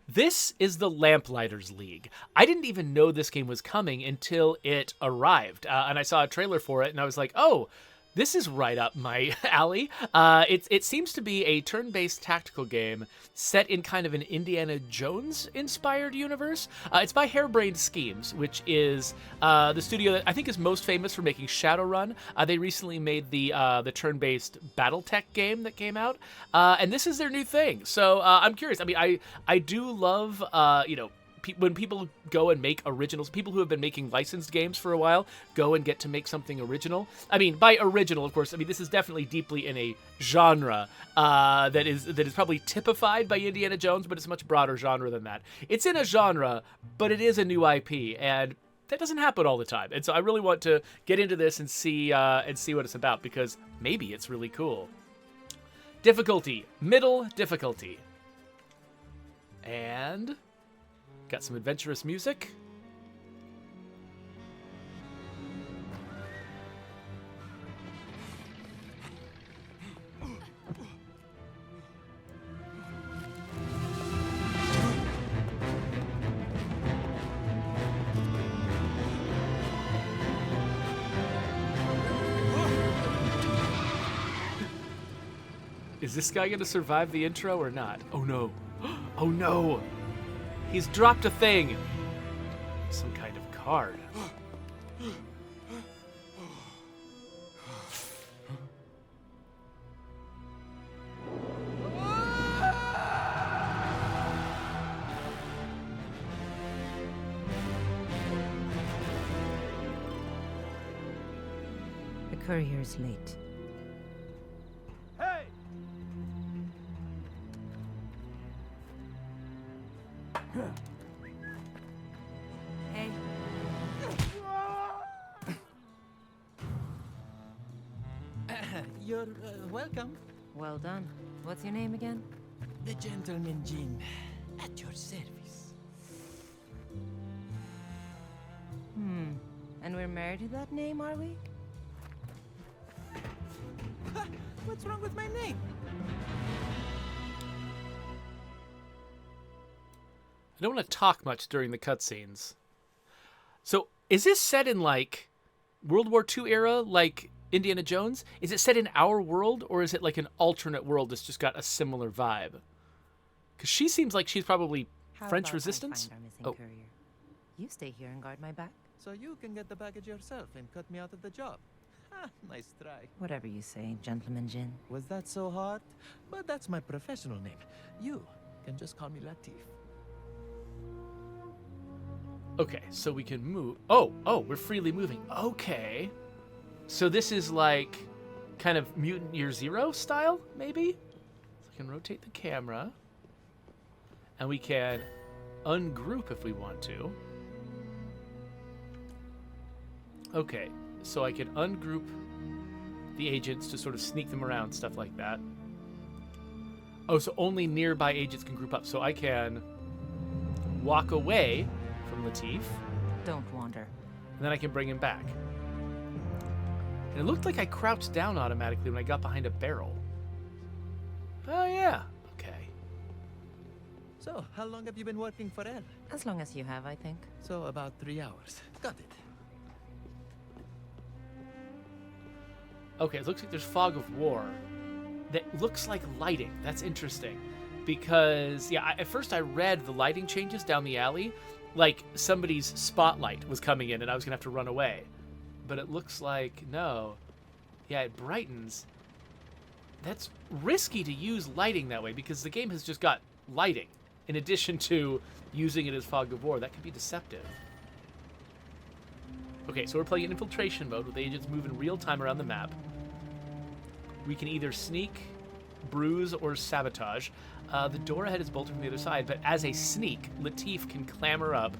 This is the Lamplighters League. I didn't even know this game was coming until it arrived, and I saw a trailer for it, and I was like, "Oh, this is right up my alley." It seems to be a turn-based tactical game set in kind of an Indiana Jones-inspired universe. It's by Harebrained Schemes, which is the studio that I think is most famous for making Shadowrun. They recently made the turn-based BattleTech game that came out, and this is their new thing. So I'm curious. I mean, I do love when people go and make originals, people who have been making licensed games for a while go and get to make something original. I mean, by original, of course, I mean this is definitely deeply in a genre that is probably typified by Indiana Jones, but it's a much broader genre than that. It's in a genre, but it is a new IP, and that doesn't happen all the time. And so I really want to get into this and see what it's about, because maybe it's really cool. Difficulty, middle difficulty, and got some adventurous music. Is this guy gonna survive the intro or not? Oh no. Oh no. He's dropped a thing. Some kind of card. The courier's late. Hey! Hey. You're welcome. Well done. What's your name again? The gentleman Jin, at your service. And we're married to that name, are we? Ha! What's wrong with my name? I don't want to talk much during the cutscenes. So, is this set in like World War II era, like Indiana Jones? Is it set in our world, or is it like an alternate world that's just got a similar vibe? Because she seems like she's probably How French about resistance. I find our missing Oh. courier? You stay here and guard my back. So you can get the baggage yourself and cut me out of the job. Ha! Nice try. Whatever you say, Gentleman Jin. Was that so hard? But that's my professional name. You can just call me Latif. Okay, so we can move. Oh, we're freely moving. Okay. So this is like kind of Mutant Year Zero style, maybe? So I can rotate the camera. And we can ungroup if we want to. Okay, so I can ungroup the agents to sort of sneak them around, stuff like that. Oh, so only nearby agents can group up. So I can walk away from Latif, Don't wander. and then I can bring him back. And it looked like I crouched down automatically when I got behind a barrel. Oh, yeah. Okay. So, how long have you been working for Elle? As long as you have, I think. So, about 3 hours. Got it. Okay, it looks like there's fog of war. That looks like lighting. That's interesting. Because, yeah, at first I read the lighting changes down the alley like somebody's spotlight was coming in and I was going to have to run away. But it looks like, no. Yeah, it brightens. That's risky to use lighting that way because the game has just got lighting in addition to using it as fog of war. That could be deceptive. Okay, so we're playing in infiltration mode with agents moving real time around the map. We can either sneak, bruise, or sabotage. The door ahead is bolted from the other side, but as a sneak, Latif can clamber up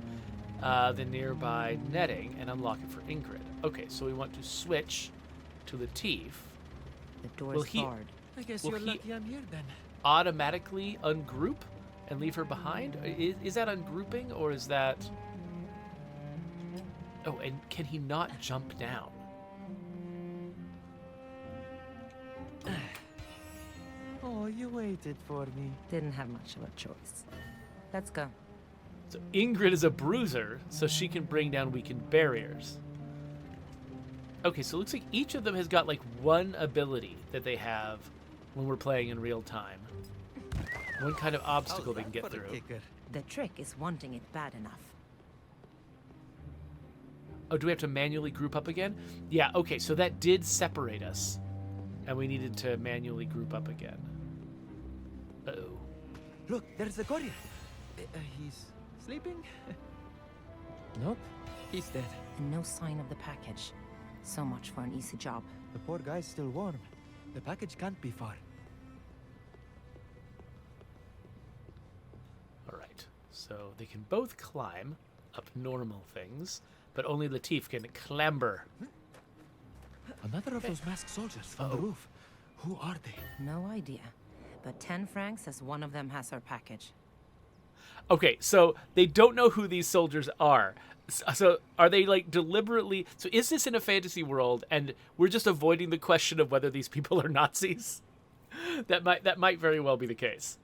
the nearby netting and unlock it for Ingrid. Okay, so we want to switch to Latif. The door's Will he- barred. I guess Will you're he- lucky I'm here then. Automatically ungroup and leave her behind? Is that ungrouping, or is that... Oh, and can he not jump down? Oh, you waited for me. Didn't have much of a choice. Let's go. So Ingrid is a bruiser, so she can bring down weakened barriers. Okay, so it looks like each of them has got like one ability that they have when we're playing in real time. One kind of obstacle they can get through. The trick is wanting it bad enough. Oh, do we have to manually group up again? Yeah, okay, so that did separate us. And we needed to manually group up again. Uh-oh. Look, there's the courier. He's sleeping? Nope, he's dead. And no sign of the package. So much for an easy job. The poor guy's still warm. The package can't be far. All right, so they can both climb up normal things, but only Latif can clamber. Another of those masked soldiers from the roof. Who are they? No idea. But 10 francs as one of them has our package. Okay, so they don't know who these soldiers are. So are they like deliberately... So is this in a fantasy world and we're just avoiding the question of whether these people are Nazis? That might very well be the case.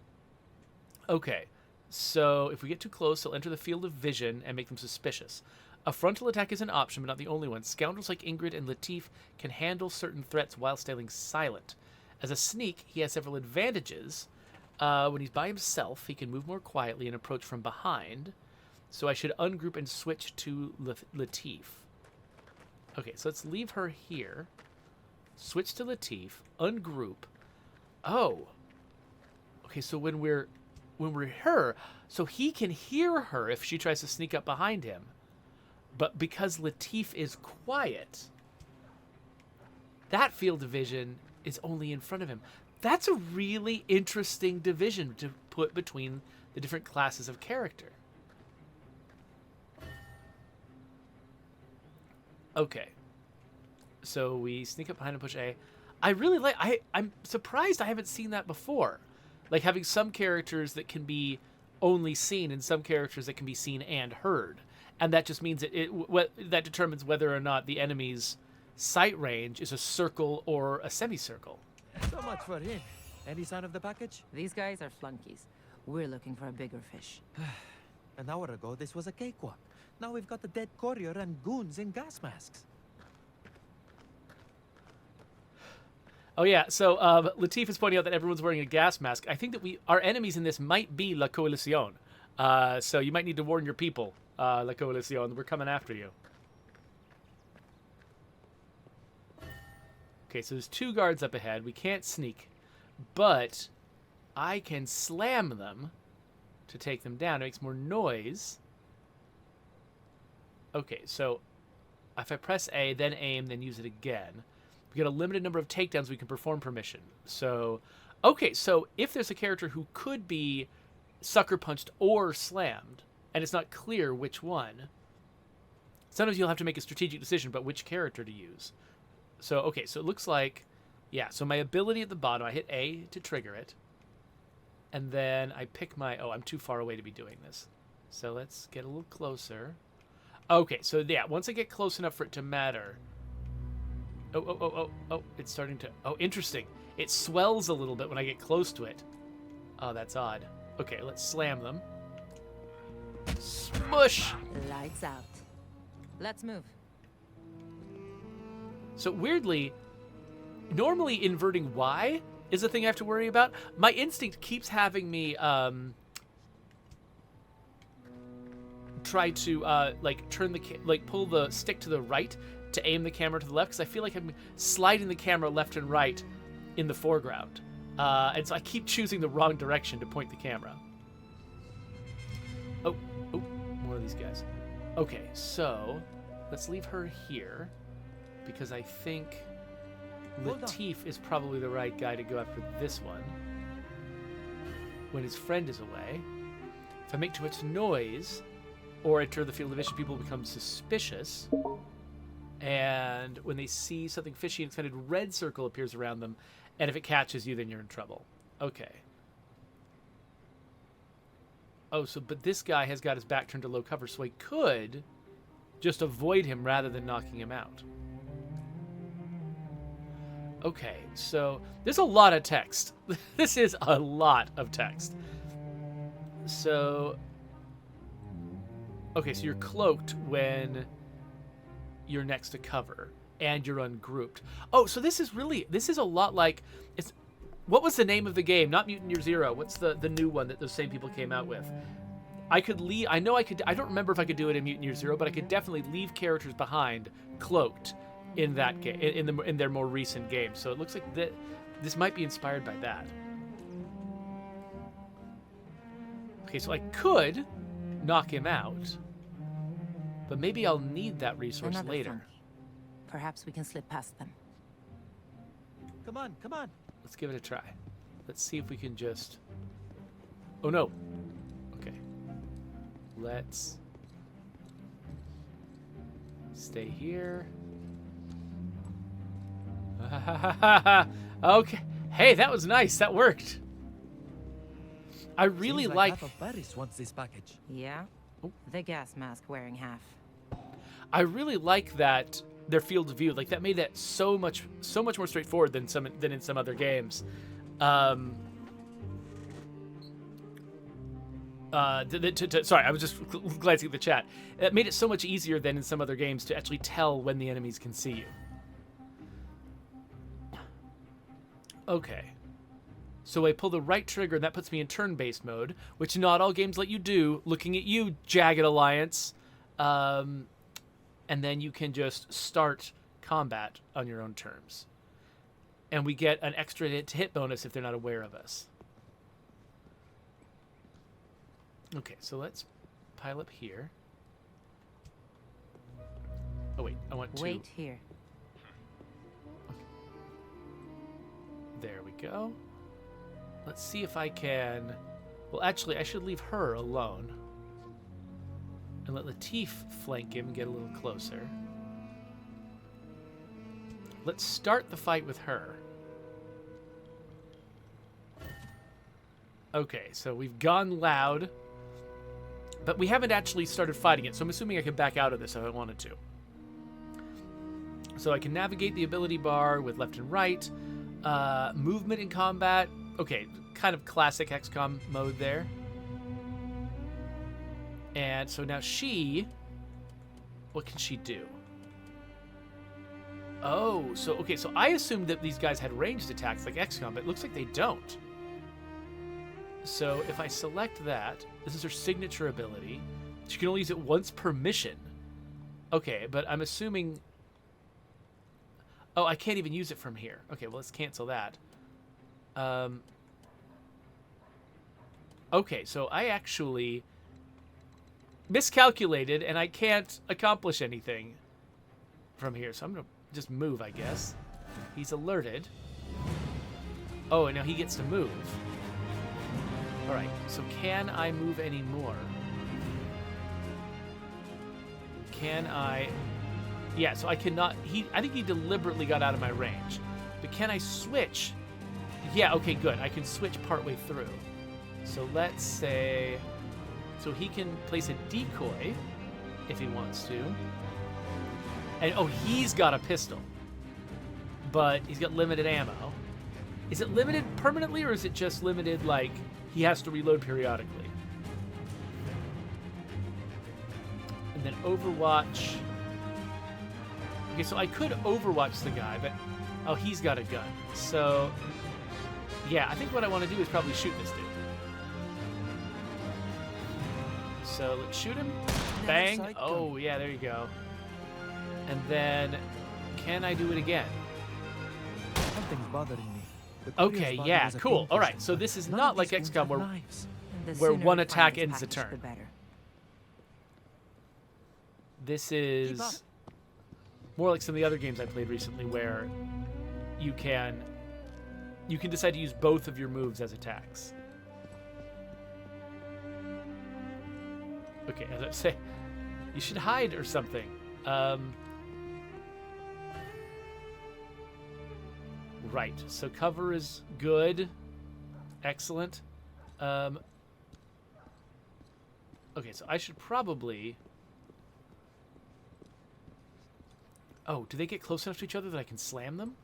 Okay, so if we get too close, they'll enter the field of vision and make them suspicious. A frontal attack is an option, but not the only one. Scoundrels like Ingrid and Latif can handle certain threats while staying silent. As a sneak, he has several advantages. When he's by himself, he can move more quietly and approach from behind. So I should ungroup and switch to Latif. Okay, so let's leave her here. Switch to Latif. Ungroup. Oh. Okay, so when we're her, so he can hear her if she tries to sneak up behind him. But because Latif is quiet, that field of vision is only in front of him. That's a really interesting division to put between the different classes of character. Okay. So we sneak up behind and push A. I really like... I'm surprised I haven't seen that before. Like having some characters that can be only seen and some characters that can be seen and heard. And that just means that determines whether or not the enemy's sight range is a circle or a semicircle. So much for him. Any sign of the package? These guys are flunkies. We're looking for a bigger fish. An hour ago, this was a cakewalk. Now we've got the dead courier and goons in gas masks. Oh yeah, so Latif is pointing out that everyone's wearing a gas mask. I think that our enemies in this might be La Coalition. So you might need to warn your people, La Coalition. We're coming after you. Okay, so there's 2 guards up ahead. We can't sneak, but I can slam them to take them down. It makes more noise. Okay, so if I press A, then aim, then use it again, we get a limited number of takedowns we can perform per mission. So, okay, so if there's a character who could be sucker punched or slammed, and it's not clear which one, sometimes you'll have to make a strategic decision about which character to use. So, okay, so it looks like, yeah, so my ability at the bottom, I hit A to trigger it, and then I pick my, oh, I'm too far away to be doing this. So let's get a little closer. Okay, so yeah, once I get close enough for it to matter. Oh, it's starting to, oh, interesting. It swells a little bit when I get close to it. Oh, that's odd. Okay, let's slam them. Smush! Lights out. Let's move. So weirdly, normally inverting Y is a thing I have to worry about. My instinct keeps having me try to like turn the pull the stick to the right to aim the camera to the left, because I feel like I'm sliding the camera left and right in the foreground, and so I keep choosing the wrong direction to point the camera. Oh, more of these guys. Okay, so let's leave her here, because I think Latif is probably the right guy to go after this one when his friend is away. If I make too much noise or enter the field of vision, people become suspicious. And when they see something fishy, an extended red circle appears around them. And if it catches you, then you're in trouble. Okay. Oh, so, but this guy has got his back turned to low cover, so I could just avoid him rather than knocking him out. Okay, so there's a lot of text. This is a lot of text. So... Okay, so you're cloaked when you're next to cover, and you're ungrouped. Oh, so this is a lot like... What was the name of the game? Not Mutant Year Zero. What's the new one that those same people came out with? I could leave... I know I could... I don't remember if I could do it in Mutant Year Zero, but I could definitely leave characters behind cloaked in that game, in their more recent games. So it looks like this might be inspired by that. Okay, so I could knock him out, but maybe I'll need that resource Another later. funky. Perhaps we can slip past them. Come on, come on. Let's give it a try. Let's see if we can just... Oh, no. Okay. Let's stay here. Okay. Hey, that was nice. That worked. I really Seems like... half of Paris wants this package. Yeah? Oh. The gas mask wearing half. I really like that their field of view. Like, that made that so much more straightforward than in some other games. Sorry, I was just glancing at the chat. It made it so much easier than in some other games to actually tell when the enemies can see you. Okay. So I pull the right trigger, and that puts me in turn-based mode, which not all games let you do. Looking at you, Jagged Alliance. And then you can just start combat on your own terms. And we get an extra hit bonus if they're not aware of us. Okay, so let's pile up here. Oh, wait, I want to... Wait here. Okay. There we go. Let's see if I can... Well, actually, I should leave her alone. And let Latif flank him and get a little closer. Let's start the fight with her. Okay, so we've gone loud. But we haven't actually started fighting it, so I'm assuming I can back out of this if I wanted to. So I can navigate the ability bar with left and right. Movement in combat. Okay, kind of classic XCOM mode there. And so now what can she do? Oh, so I assumed that these guys had ranged attacks like XCOM, but it looks like they don't. So if I select that, this is her signature ability. She can only use it once per mission. Okay, but I'm assuming... Oh, I can't even use it from here. Okay, well, let's cancel that. Okay, so I actually miscalculated, and I can't accomplish anything from here. So I'm going to just move, I guess. He's alerted. Oh, and now he gets to move. All right, so can I move any more? Can I... Yeah, so I cannot... I think he deliberately got out of my range. But can I switch? Yeah, okay, good. I can switch partway through. So let's say... So he can place a decoy if he wants to. And, oh, he's got a pistol. But he's got limited ammo. Is it limited permanently, or is it just limited, like... He has to reload periodically. And then Overwatch. Okay, so I could Overwatch the guy, but... Oh, he's got a gun. So... Yeah, I think what I want to do is probably shoot this dude. So, let's shoot him. Bang. Oh, yeah, there you go. And then... Can I do it again? Something's bothering me. Okay, yeah, cool. All right, so this is not like XCOM where one attack ends the turn. This is more like some of the other games I played recently where you can decide to use both of your moves as attacks. Okay, as I say, you should hide or something. Right, so cover is good. Excellent. Okay, so I should probably... Oh, do they get close enough to each other that I can slam them?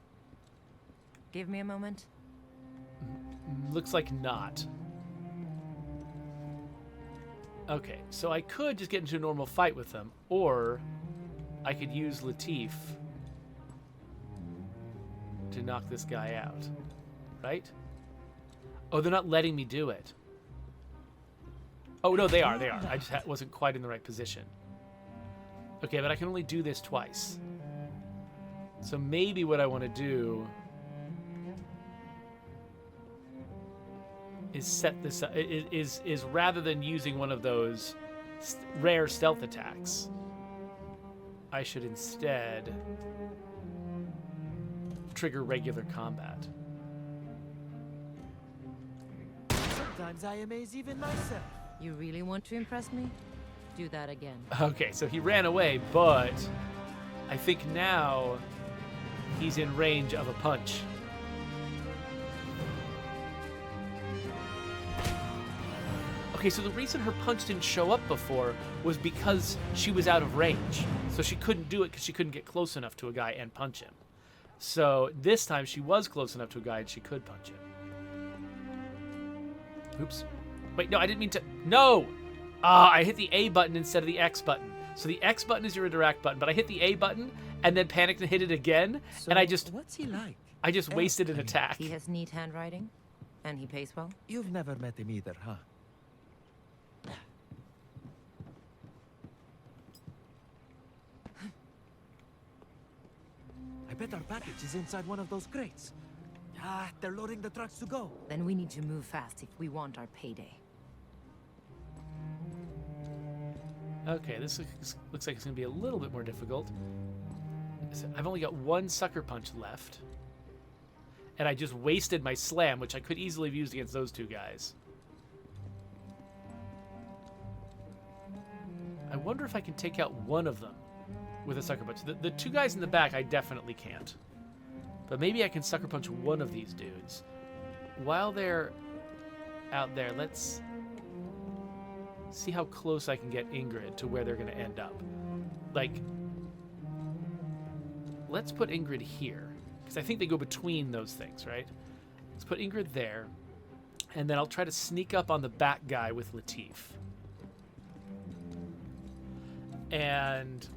Give me a moment. Looks like not. Okay, so I could just get into a normal fight with them, or I could use Latif to knock this guy out, right? Oh, they're not letting me do it. Oh, no, they are. I just wasn't quite in the right position. Okay, but I can only do this twice. So maybe what I want to do is set this up, is rather than using one of those rare stealth attacks, I should instead trigger regular combat. Sometimes I amaze even myself. You really want to impress me? Do that again. Okay, so he ran away, but I think now he's in range of a punch. Okay, so the reason her punch didn't show up before was because she was out of range. So she couldn't do it because she couldn't get close enough to a guy and punch him. So this time she was close enough to a guy and she could punch him. Oops. Wait, no, I didn't mean to. No! I hit the A button instead of the X button. So the X button is your interact button, but I hit the A button and then panicked and hit it again. So and I just what's he like? wasted an attack. He has neat handwriting, and he pays well. You've never met him either, huh? I bet our package is inside one of those crates. Ah, they're loading the trucks to go. Then we need to move fast if we want our payday. Okay, this looks like it's going to be a little bit more difficult. So I've only got one sucker punch left. And I just wasted my slam, which I could easily have used against those two guys. I wonder if I can take out one of them with a sucker punch. The two guys in the back, I definitely can't. But maybe I can sucker punch one of these dudes. While they're out there, let's see how close I can get Ingrid to where they're going to end up. Like, let's put Ingrid here, because I think they go between those things, right? Let's put Ingrid there, and then I'll try to sneak up on the back guy with Latif. And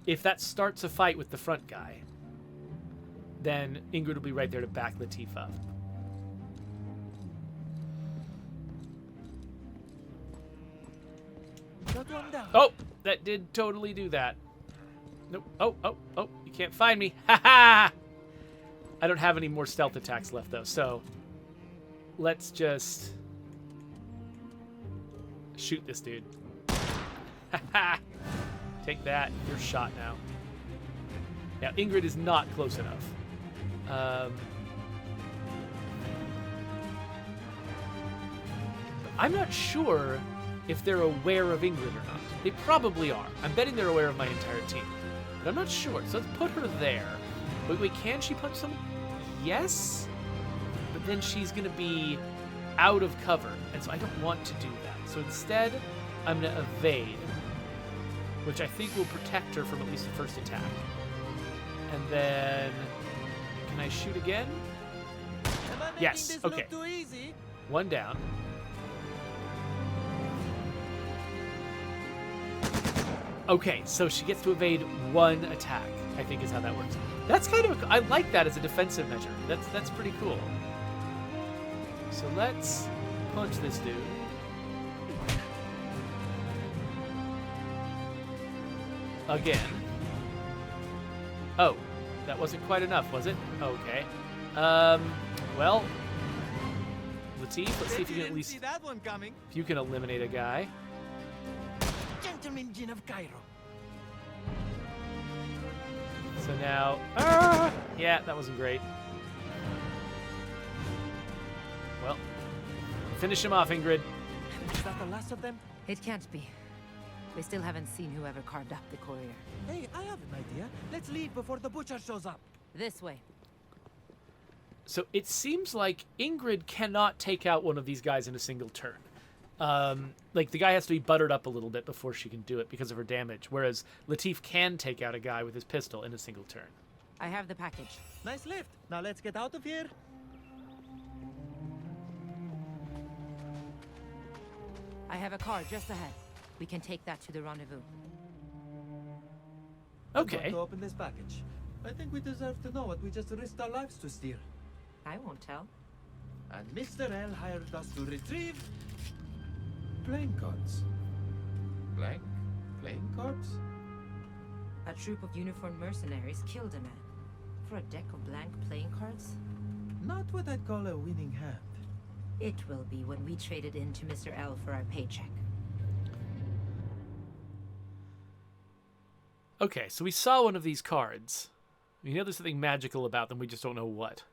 if that starts a fight with the front guy, then Ingrid will be right there to back Latif up. Oh, that did totally do that. Nope. Oh, you can't find me. Ha ha! I don't have any more stealth attacks left, though, so let's just shoot this dude. Ha ha! Take that. You're shot now. Yeah, Ingrid is not close enough. I'm not sure if they're aware of Ingrid or not. They probably are. I'm betting they're aware of my entire team. But I'm not sure. So let's put her there. Wait, can she punch someone? Yes? But then she's going to be out of cover. And so I don't want to do that. So instead, I'm going to evade, which I think will protect her from at least the first attack. And then, can I shoot again? Yes, okay. One down. Okay, so she gets to evade one attack, I think is how that works. That's kind of, I like that as a defensive measure. That's pretty cool. So let's punch this dude. Again. Oh, that wasn't quite enough, was it? Okay. Well, Latif, let's see if you can at least, if you can eliminate a guy. Gentleman Jin of Cairo. So now, yeah, that wasn't great. Well, finish him off, Ingrid. Is that the last of them? It can't be. We still haven't seen whoever carved up the courier. Hey, I have an idea. Let's leave before the butcher shows up. This way. So it seems like Ingrid cannot take out one of these guys in a single turn. Like, the guy has to be buttered up a little bit before she can do it because of her damage, whereas Latif can take out a guy with his pistol in a single turn. I have the package. Nice lift. Now let's get out of here. I have a car just ahead. We can take that to the rendezvous. I'm going Okay. to open this package. I think we deserve to know what we just risked our lives to steal. I won't tell. And Mr. L hired us to retrieve playing cards. Blank playing cards? A troop of uniformed mercenaries killed a man. For a deck of blank playing cards? Not what I'd call a winning hand. It will be when we trade it in to Mr. L for our paycheck. Okay, so we saw one of these cards. We know there's something magical about them, we just don't know what.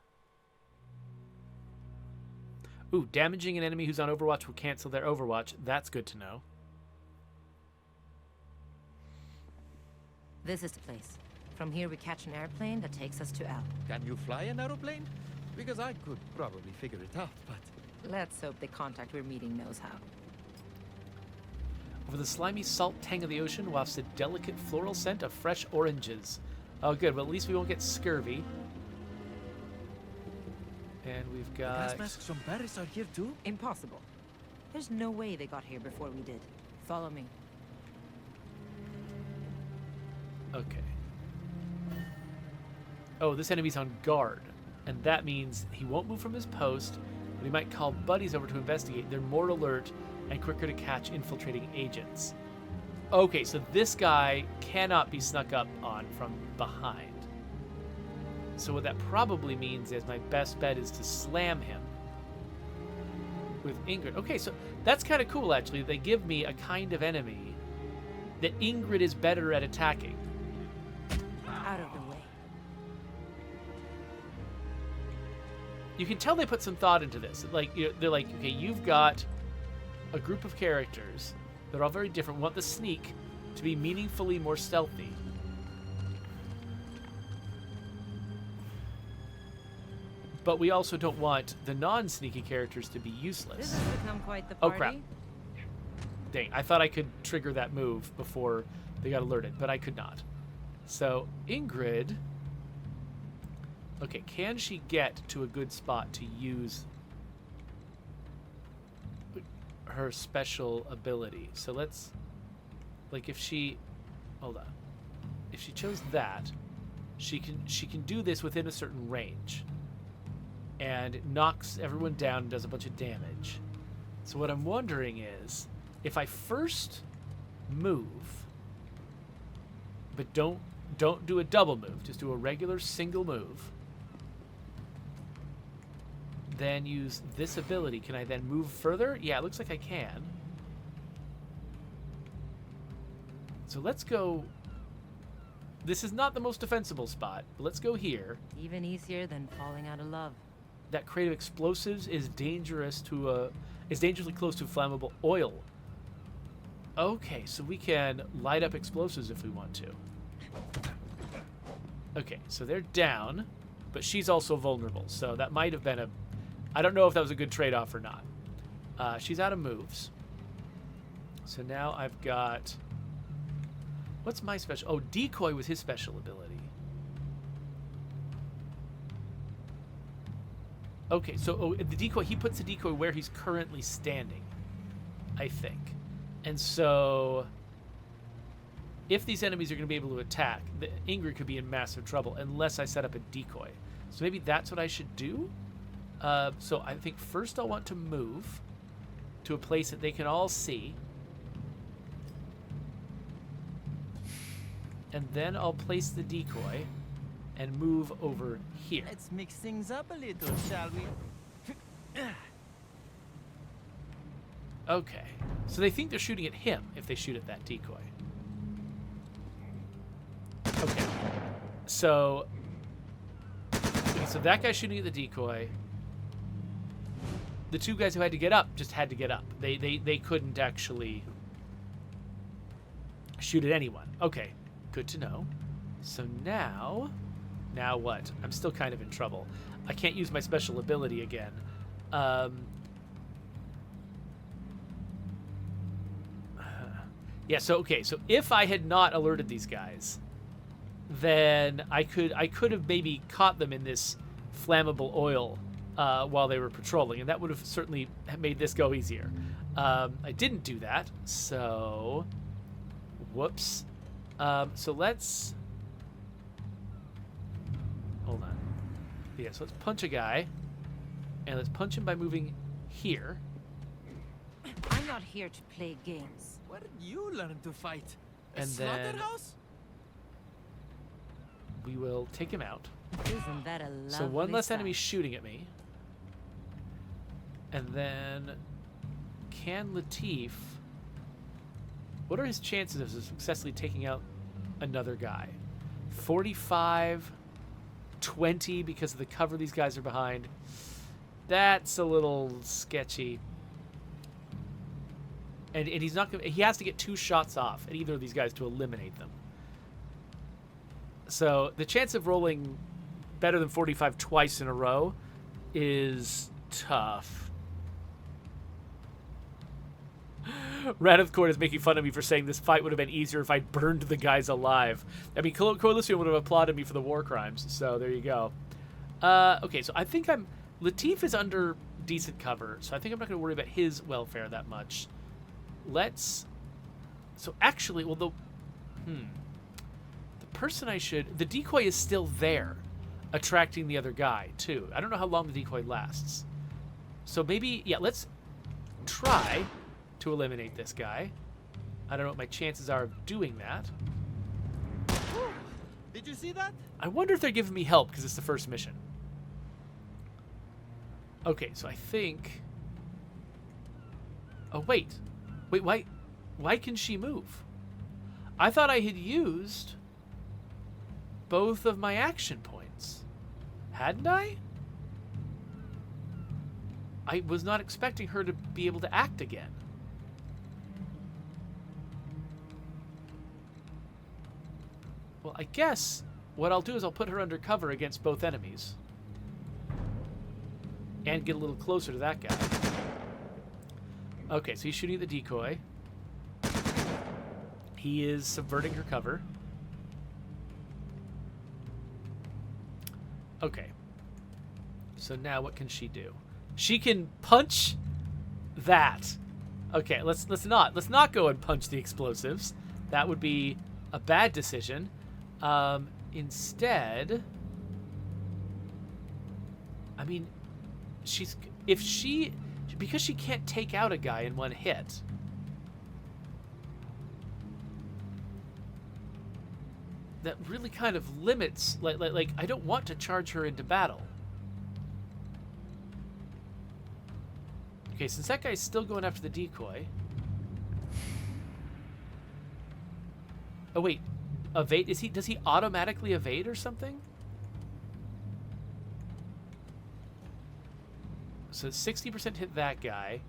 Ooh, damaging an enemy who's on Overwatch will cancel their Overwatch. That's good to know. This is the place. From here we catch an airplane that takes us to L. Can you fly an aeroplane? Because I could probably figure it out, but... Let's hope the contact we're meeting knows how. Over the slimy salt tang of the ocean wafts a delicate floral scent of fresh oranges. Oh, good. Well, at least we won't get scurvy. And we've got... Gas masks from Paris are here too? Impossible. There's no way they got here before we did. Follow me. Okay. Oh, this enemy's on guard. And that means he won't move from his post, but he might call buddies over to investigate. They're more alert and quicker to catch infiltrating agents. Okay, so this guy cannot be snuck up on from behind. So what that probably means is my best bet is to slam him with Ingrid. Okay, so that's kind of cool, actually. They give me a kind of enemy that Ingrid is better at attacking. Out of the way. You can tell they put some thought into this. Like, they're like, okay, you've got a group of characters. They're all very different. We want the sneak to be meaningfully more stealthy. But we also don't want the non-sneaky characters to be This useless. has become quite the Oh, party. crap. Dang, I thought I could trigger that move before they got alerted, but I could not. So, Ingrid... Okay, can she get to a good spot to use her special ability? So let's... Like, if she... Hold on. If she chose that, she can do this within a certain range. And it knocks everyone down and does a bunch of damage. So what I'm wondering is, if I first move, but don't do a double move, just do a regular single move, then use this ability, can I then move further? Yeah, it looks like I can. So let's go... This is not the most defensible spot, but let's go here. Even easier than falling out of love. That crate of explosives is dangerously close to flammable oil. Okay, so we can light up explosives if we want to. Okay, so they're down, but she's also vulnerable, so that might have been a... I don't know if that was a good trade-off or not. She's out of moves. So now I've got... What's my special... Oh, Decoy was his special ability. Okay, so the decoy, he puts the decoy where he's currently standing, I think. And so, if these enemies are going to be able to attack, Ingrid could be in massive trouble unless I set up a decoy. So maybe that's what I should do? So I think first I'll want to move to a place that they can all see. And then I'll place the decoy and move over here. Let's mix things up a little, shall we? Okay. So they think they're shooting at him if they shoot at that decoy. Okay. So that guy's shooting at the decoy. The two guys who had to get up just had to get up. They couldn't actually shoot at anyone. Okay. Good to know. So now what? I'm still kind of in trouble. I can't use my special ability again. Yeah, so okay, so if I had not alerted these guys, then I could have maybe caught them in this flammable oil while they were patrolling, and that would have certainly made this go easier. I didn't do that, so whoops. So let's hold on. Yeah, so let's punch a guy, and let's punch him by moving here. I'm not here to play games. Where did you learn to fight? A And then slaughterhouse? we will take him out. Isn't that a lovely So one less sight? enemy shooting at me. And then can Latif... What are his chances of successfully taking out another guy? 45, 20 because of the cover these guys are behind. That's a little sketchy. And he's not gonna, he has to get 2 shots off at either of these guys to eliminate them. So the chance of rolling better than 45 twice in a row is tough. Raneth Court is making fun of me for saying this fight would have been easier if I'd burned the guys alive. I mean, Coalition would have applauded me for the war crimes, so there you go. Okay, so I think Latif is under decent cover, so I think I'm not going to worry about his welfare that much. So actually, well, the person the decoy is still there, attracting the other guy, too. I don't know how long the decoy lasts. So maybe, yeah, let's try to eliminate this guy. I don't know what my chances are of doing that. Did you see that? I wonder if they're giving me help because it's the first mission. Okay, so I think... Oh, wait. Wait, why can she move? I thought I had used both of my action points. Hadn't I? I was not expecting her to be able to act again. Well, I guess what I'll do is I'll put her under cover against both enemies. And get a little closer to that guy. Okay, so he's shooting at the decoy. He is subverting her cover. Okay. So now what can she do? She can punch that. Okay, let's not go and punch the explosives. That would be a bad decision. Instead, I mean, because she can't take out a guy in one hit. That really kind of limits, like I don't want to charge her into battle. Okay, since that guy's still going after the decoy. Oh wait, evade? Does he automatically evade or something? So 60% hit that guy.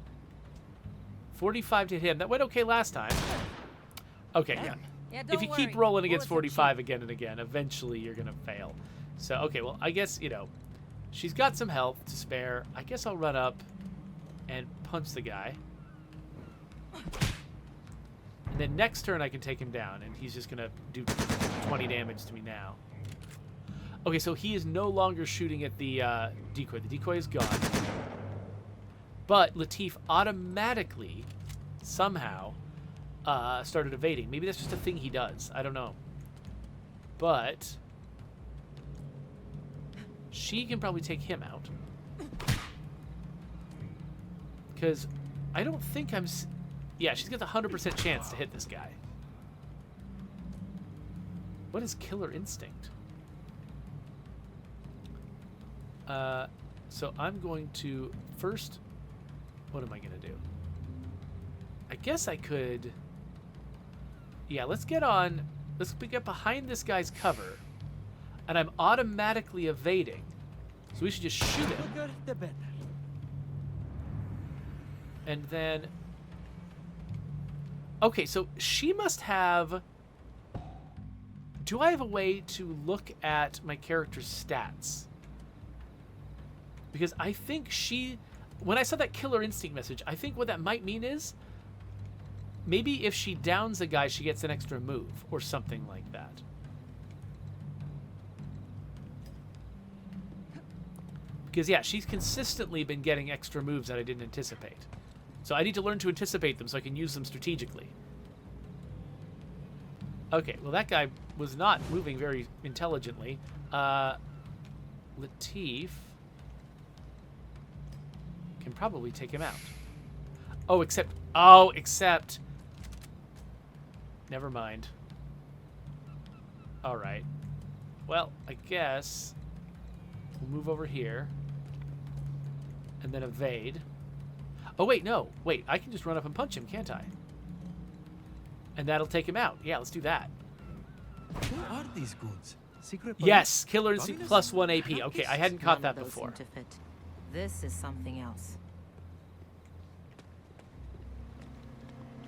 45 to hit him. That went okay last time. Okay, yeah. If you keep rolling against 45 again and again, eventually you're going to fail. So, okay, well, I guess, she's got some health to spare. I guess I'll run up and punch the guy. And then next turn I can take him down, and he's just going to do 20 damage to me now. Okay, so he is no longer shooting at the decoy. The decoy is gone. But Latif automatically, somehow, started evading. Maybe that's just a thing he does. I don't know. But she can probably take him out. Because I don't think I'm... Yeah, she's got the 100% chance to hit this guy. What is Killer Instinct? So I'm going to first... What am I going to do? I guess I could... Yeah, let's get behind this guy's cover. And I'm automatically evading. So we should just shoot him. The bigger, the better. And then... Okay, so she must have... Do I have a way to look at my character's stats? Because I think she... When I saw that Killer Instinct message, I think what that might mean is... Maybe if she downs a guy, she gets an extra move. Or something like that. Because, yeah, she's consistently been getting extra moves that I didn't anticipate. So I need to learn to anticipate them so I can use them strategically. Okay, well that guy was not moving very intelligently. Latif can probably take him out. Oh, except... Never mind. Alright. Well, I guess we'll move over here. And then evade. Oh, wait, no. Wait, I can just run up and punch him, can't I? And that'll take him out. Yeah, let's do that. Who are these goods? Secret Yes, killer police? instinct plus 1 AP. Okay, I hadn't caught None of that those before. seem to fit. This is something else.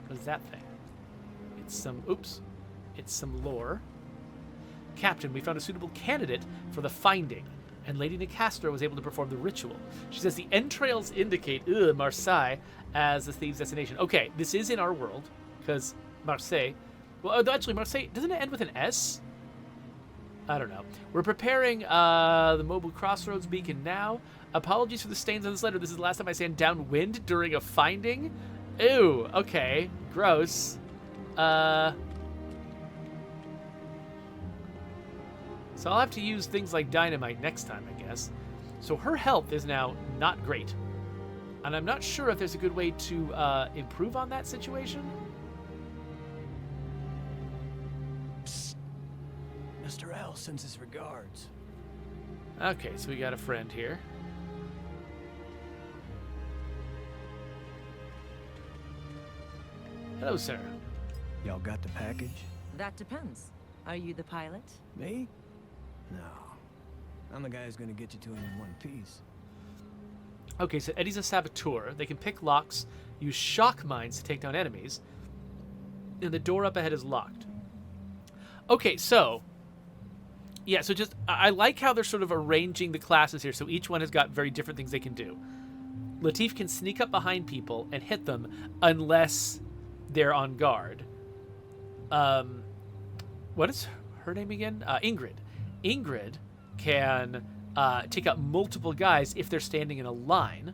What is that thing? It's some... Oops. It's some lore. Captain, we found a suitable candidate for the finding, and Lady Nicastro was able to perform the ritual. She says the entrails indicate Marseille as the thieves' destination. Okay, this is in our world, because Marseille... Well, actually, Marseille... Doesn't it end with an S? I don't know. We're preparing the mobile crossroads beacon now. Apologies for the stains on this letter. This is the last time I sand downwind during a finding. Ew, okay. Gross. So I'll have to use things like dynamite next time, I guess. So her health is now not great. And I'm not sure if there's a good way to improve on that situation. Psst. Mr. L sends his regards. Okay, so we got a friend here. Hello, sir. Y'all got the package? That depends. Are you the pilot? Me? No. I'm the guy who's gonna get you to him in one piece. Okay, so Eddie's a saboteur. They can pick locks, use shock mines to take down enemies, and the door up ahead is locked. Okay, so... Yeah, so just... I like how they're sort of arranging the classes here, so each one has got very different things they can do. Latif can sneak up behind people and hit them unless they're on guard. What is her name again? Ingrid. Ingrid can take out multiple guys if they're standing in a line.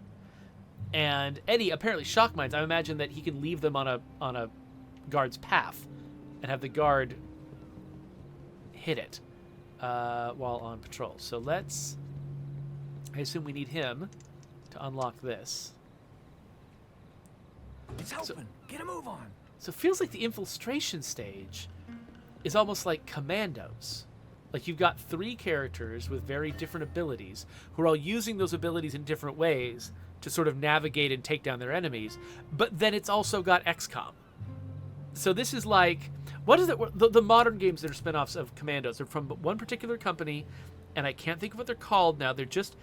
And Eddie, apparently shock mines, I imagine that he can leave them on a guard's path and have the guard hit it while on patrol. So let's... I assume we need him to unlock this. It's open. Get a move on. So it feels like the infiltration stage is almost like Commandos. Like you've got 3 characters with very different abilities who are all using those abilities in different ways to sort of navigate and take down their enemies. But then it's also got XCOM. So this is like, what is it? The modern games that are spinoffs of Commandos are from one particular company, and I can't think of what they're called now. They just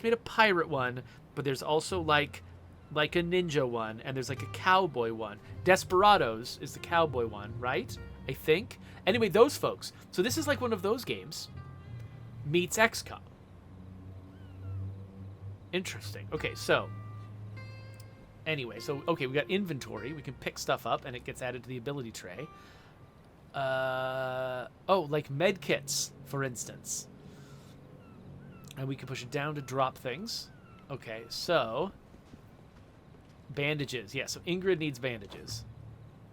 made a pirate one, but there's also like a ninja one, and there's like a cowboy one. Desperados is the cowboy one, right? I think. Anyway, those folks. So this is like one of those games meets XCOM. Interesting. Okay, so anyway, okay, we got inventory. We can pick stuff up, and it gets added to the ability tray. Oh, like med kits, for instance. And we can push it down to drop things. Okay, so bandages. Yeah, so Ingrid needs bandages.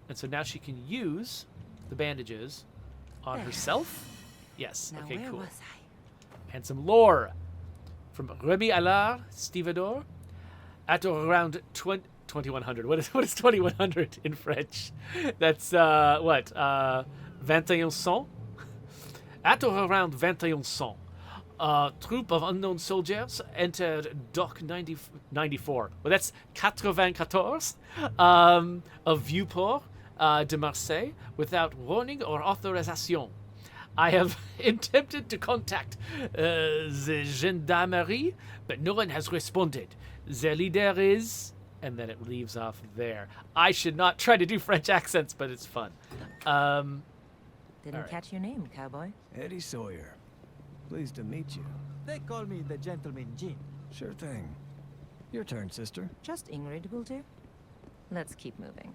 And so now she can use the bandages on herself. Yes, Now okay, where cool. was I? And some lore from Remy Allard, Stevedore, at around 2100. What is 2100 in French? That's what? 2100. At around 2100, a troop of unknown soldiers entered Dock 94. Well, that's 94 of Vieux-Port de Marseille without warning or authorization. I have attempted to contact the gendarmerie, but no one has responded. Their leader is... And then it leaves off there. I should not try to do French accents, but it's fun. Didn't Alright. catch your name, cowboy. Eddie Sawyer. Pleased to meet you. They call me the Gentleman Jin. Sure thing. Your turn, sister. Just Ingrid will do. Let's keep moving.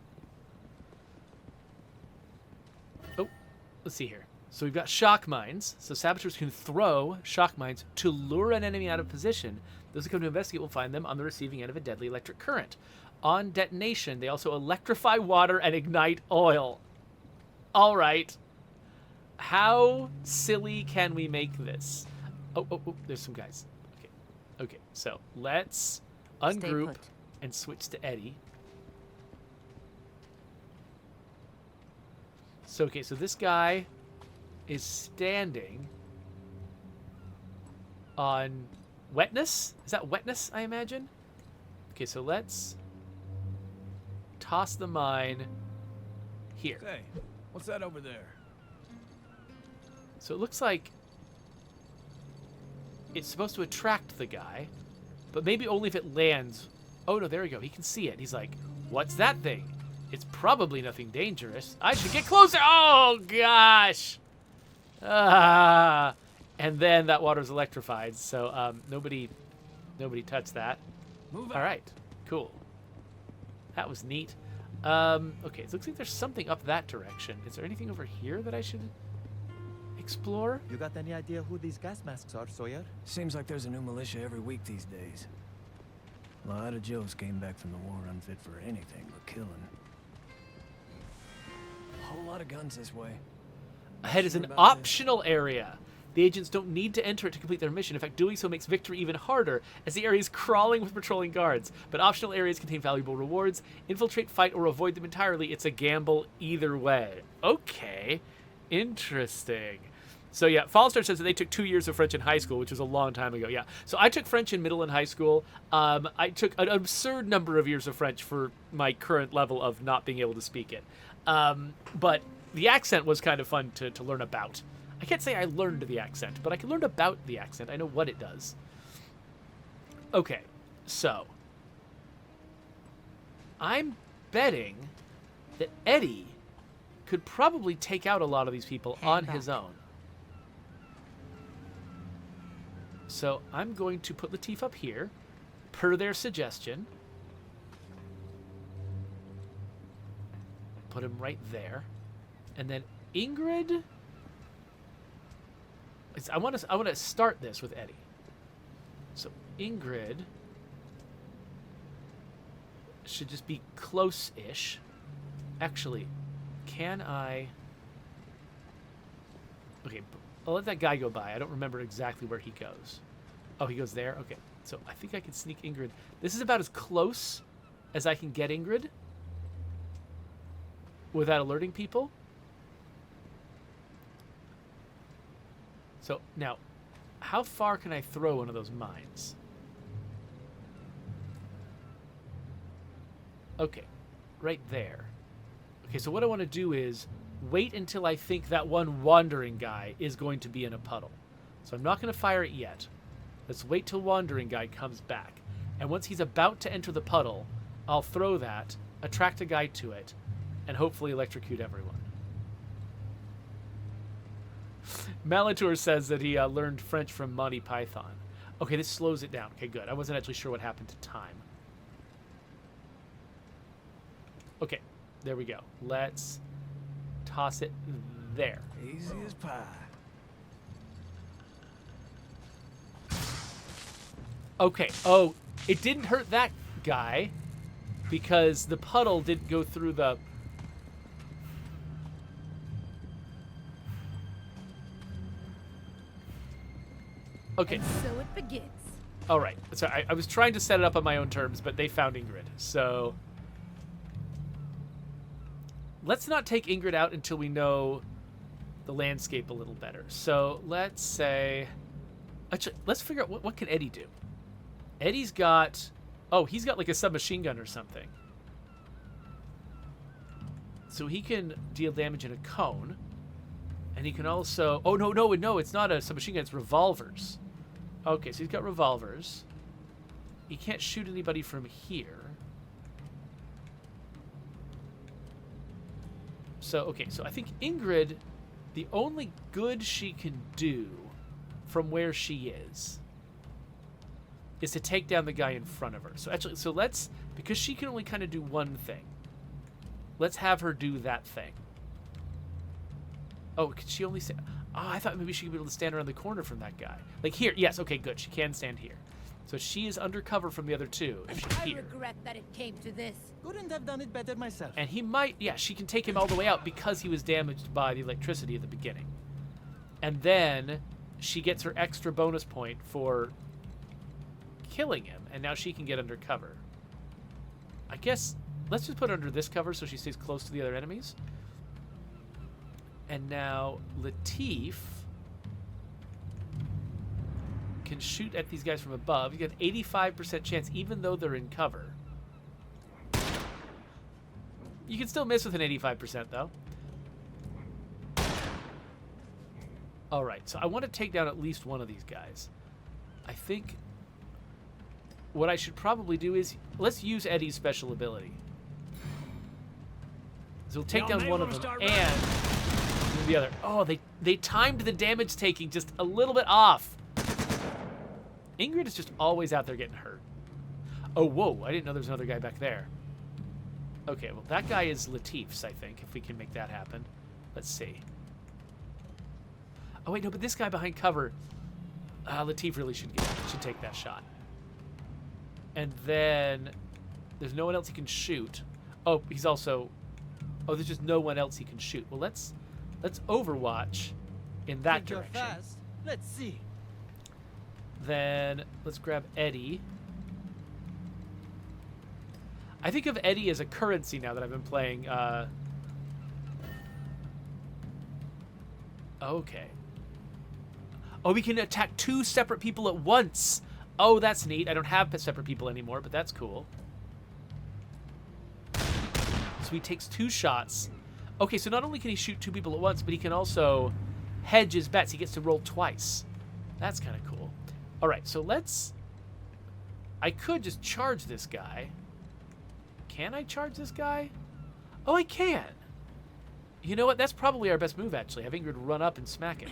Oh, let's see here. So we've got shock mines. So saboteurs can throw shock mines to lure an enemy out of position. Those who come to investigate will find them on the receiving end of a deadly electric current. On detonation, they also electrify water and ignite oil. All right. How silly can we make this? Oh, there's some guys. Okay, so let's ungroup put. and switch to Eddie. So, okay, so this guy is standing on wetness? Is that wetness, I imagine? Okay, so let's toss the mine here. Hey, what's that over there? So it looks like it's supposed to attract the guy, but maybe only if it lands. Oh, no, there we go. He can see it. He's like, what's that thing? It's probably nothing dangerous. I should get closer. Oh, gosh. And then that water's electrified, so nobody touched that. Move All right, cool. That was neat. Okay, it looks like there's something up that direction. Is there anything over here that I should explore? You got any idea who these gas masks are, Sawyer? Seems like there's a new militia every week these days. A lot of Joes came back from the war unfit for anything but killing. A whole lot of guns this way. Ahead is Sure an about optional area. The agents don't need to enter it to complete their mission. In fact, doing so makes victory even harder, as the area is crawling with patrolling guards. But optional areas contain valuable rewards. Infiltrate, fight, or avoid them entirely. It's a gamble either way. Okay. Interesting. So yeah, Fallstar says that they took 2 years of French in high school, which was a long time ago. Yeah. So I took French in middle and high school. I took an absurd number of years of French for my current level of not being able to speak it. But the accent was kind of fun to learn about. I can't say I learned the accent, but I can learn about the accent. I know what it does. Okay, so I'm betting that Eddie could probably take out a lot of these people on his own. So I'm going to put Latif up here, per their suggestion. Put him right there. And then Ingrid... I want to start this with Eddie. So Ingrid should just be close-ish. Actually, can I... Okay, I'll let that guy go by. I don't remember exactly where he goes. Oh, he goes there? Okay, so I think I can sneak Ingrid. This is about as close as I can get Ingrid without alerting people. So, now, how far can I throw one of those mines? Okay, right there. Okay, so what I want to do is wait until I think that one wandering guy is going to be in a puddle. So I'm not going to fire it yet. Let's wait till wandering guy comes back. And once he's about to enter the puddle, I'll throw that, attract a guy to it, and hopefully electrocute everyone. Malatour says that he learned French from Monty Python. Okay, this slows it down. Okay, good. I wasn't actually sure what happened to time. Okay, there we go. Let's toss it there. Easy as pie. Okay, oh, it didn't hurt that guy because the puddle didn't go through the... Okay. And so it begins. All right. So I was trying to set it up on my own terms, but they found Ingrid. So let's not take Ingrid out until we know the landscape a little better. So let's say... Actually, let's figure out what can Eddie do. Eddie's got... Oh, he's got like a submachine gun or something. So he can deal damage in a cone. And he can also... Oh, no, it's not a submachine gun. It's revolvers. Okay, so he's got revolvers. He can't shoot anybody from here. So, okay, so I think Ingrid, the only good she can do from where she is to take down the guy in front of her. So actually, so let's... Because she can only kind of do one thing. Let's have her do that thing. Oh, could she only stand... Oh, I thought maybe she could be able to stand around the corner from that guy. Like here. Yes, okay, good. She can stand here. So she is undercover from the other two, if she's I here. regret that it came to this. Couldn't have done it better myself. And he might, yeah, she can take him all the way out because he was damaged by the electricity at the beginning. And then she gets her extra bonus point for killing him, and now she can get undercover. I guess, let's just put her under this cover so she stays close to the other enemies. And now Latif can shoot at these guys from above. You get an 85% chance even though they're in cover. You can still miss with an 85% though. Alright, so I want to take down at least one of these guys. I think what I should probably do is, let's use Eddie's special ability. So we'll take down one of them and the other. Oh, they timed the damage taking just a little bit off. Ingrid is just always out there getting hurt. Oh, whoa, I didn't know there was another guy back there. Okay, well, that guy is Latif's, I think, if we can make that happen. Let's see. Oh, wait, no, but this guy behind cover, Latif really should take that shot. And then there's no one else he can shoot. Oh, he's also... Oh, there's just no one else he can shoot. Well, let's Overwatch in that Think you're direction. fast? Let's see. Then let's grab Eddie. I think of Eddie as a currency now that I've been playing. Okay. Oh, we can attack 2 separate people at once. Oh, that's neat. I don't have separate people anymore, but that's cool. So he takes 2 shots. Okay, so not only can he shoot 2 people at once, but he can also hedge his bets. He gets to roll twice. That's kind of cool. All right, so let's... I could just charge this guy. Can I charge this guy? Oh, I can. You know what? That's probably our best move, actually. Have Ingrid run up and smack him.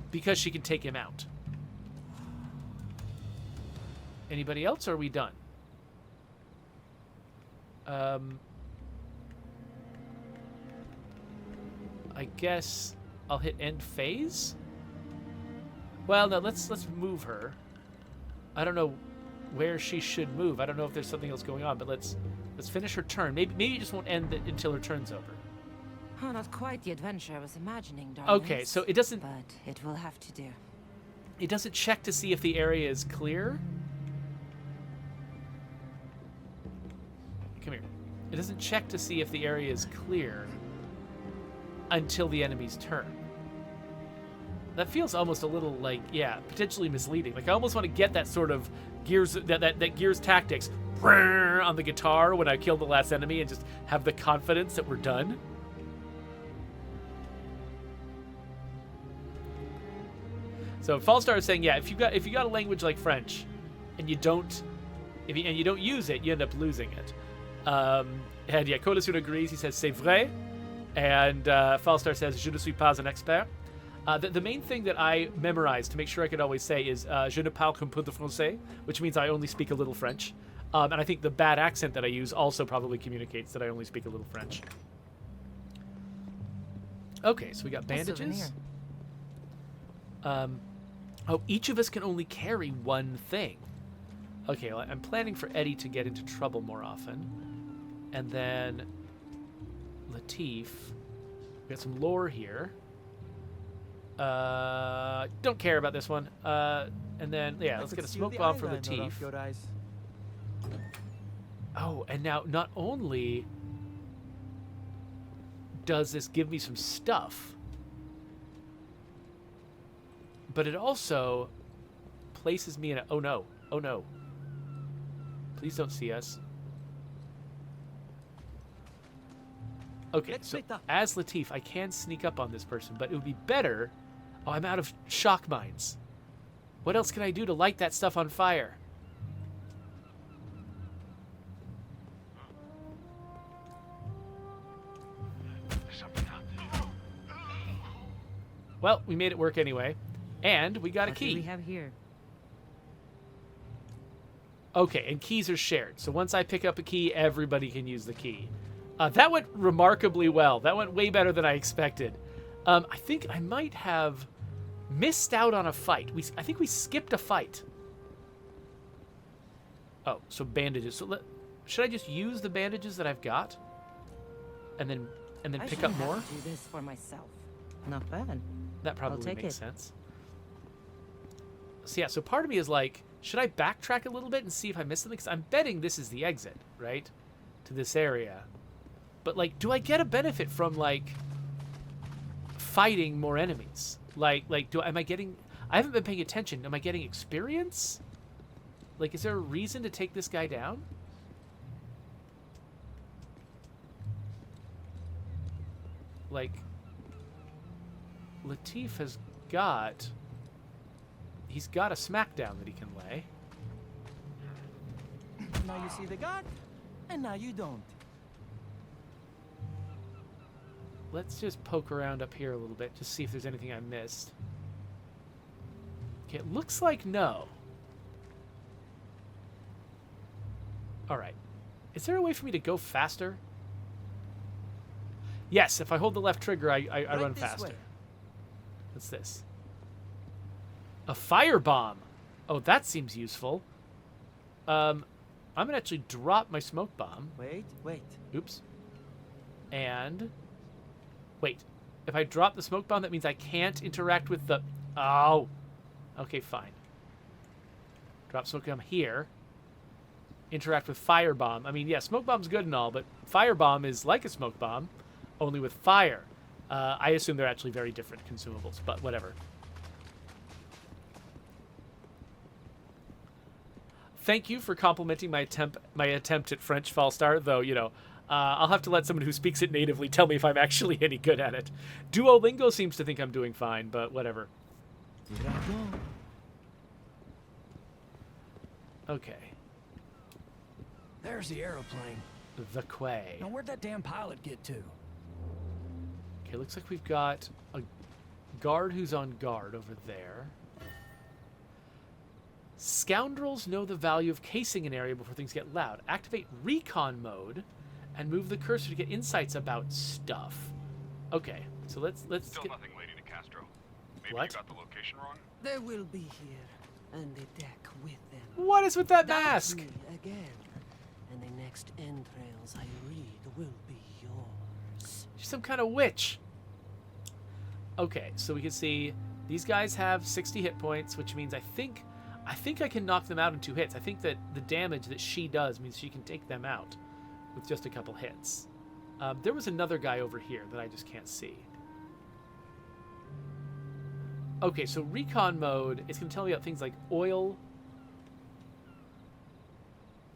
Because she can take him out. Anybody else, or are we done? I guess I'll hit end phase. Well, no, let's move her. I don't know where she should move. I don't know if there's something else going on, but let's finish her turn. Maybe it just won't end until her turn's over. Oh, not quite the adventure I was imagining, darling. Okay, so it doesn't... But it will have to do. It doesn't check to see if the area is clear. Come here. It doesn't check to see if the area is clear until the enemy's turn. That feels almost a little like, yeah, potentially misleading. Like I almost want to get that sort of Gears, that Gears Tactics on the guitar when I kill the last enemy and just have the confidence that we're done. So Fallstar is saying, yeah, if you got a language like French, and you don't use it, you end up losing it. And yeah, Colasun agrees. He says c'est vrai, and Fallstar says je ne suis pas un expert. The main thing that I memorized to make sure I could always say is je ne parle qu'un peu de français, which means I only speak a little French. And I think the bad accent that I use also probably communicates that I only speak a little French. Okay, so we got bandages. Oh, each of us can only carry one thing. Okay, well, I'm planning for Eddie to get into trouble more often. And then Latif. We got some lore here. Don't care about this one. And then, yeah, let's get a smoke bomb for Latif. Oh, and now not only does this give me some stuff, but it also places me in a... Oh, no. Oh, no. Please don't see us. Okay, so as Latif, I can sneak up on this person, but it would be better... Oh, I'm out of shock mines. What else can I do to light that stuff on fire? Well, we made it work anyway. And we got a key. What do we have here? Okay, and keys are shared. So once I pick up a key, everybody can use the key. That went remarkably well. That went way better than I expected. I think I might have Missed out on a fight. I think we skipped a fight. Oh, so bandages. So should I just use the bandages that I've got? And then pick up more? I do this for myself. Not bad. That probably take makes it. sense. So yeah, so part of me is like, should I backtrack a little bit and see if I missed something? Because I'm betting this is the exit, right? To this area. But like, do I get a benefit from like fighting more enemies? Am I getting... I haven't been paying attention. Am I getting experience? Like, is there a reason to take this guy down? Like, Latif has got... He's got a smackdown that he can lay. Now you see the guard, and now you don't. Let's just poke around up here a little bit, just see if there's anything I missed. Okay, it looks like no. Alright. Is there a way for me to go faster? Yes, if I hold the left trigger, I run this faster. way. What's this? A firebomb. Oh, that seems useful. I'm gonna actually drop my smoke bomb. Wait. Oops. And... Wait. If I drop the smoke bomb, that means I can't interact with the... Oh! Okay, fine. Drop smoke bomb here. Interact with firebomb. I mean, yeah, smoke bomb's good and all, but firebomb is like a smoke bomb, only with fire. I assume they're actually very different consumables, but whatever. Thank you for complimenting my attempt at French false start, though, you know, I'll have to let someone who speaks it natively tell me if I'm actually any good at it. Duolingo seems to think I'm doing fine, but whatever. Here I go. Okay. There's the aeroplane. The quay. Now where'd that damn pilot get to? Okay, looks like we've got a guard who's on guard over there. Scoundrels know the value of casing an area before things get loud. Activate recon mode and move the cursor to get insights about stuff. Okay, so let's Still get... nothing, Lady DeCastro. Maybe What? you got the location wrong? They will be here, and the deck with them. What is with that Doubt mask? me again, and the next entrails I read will be yours. She's some kind of witch. Okay, so we can see these guys have 60 hit points, which means I think I can knock them out in 2 hits. I think that the damage that she does means she can take them out with just a couple hits. There was another guy over here that I just can't see. Okay, so recon mode, it's going to tell me about things like oil.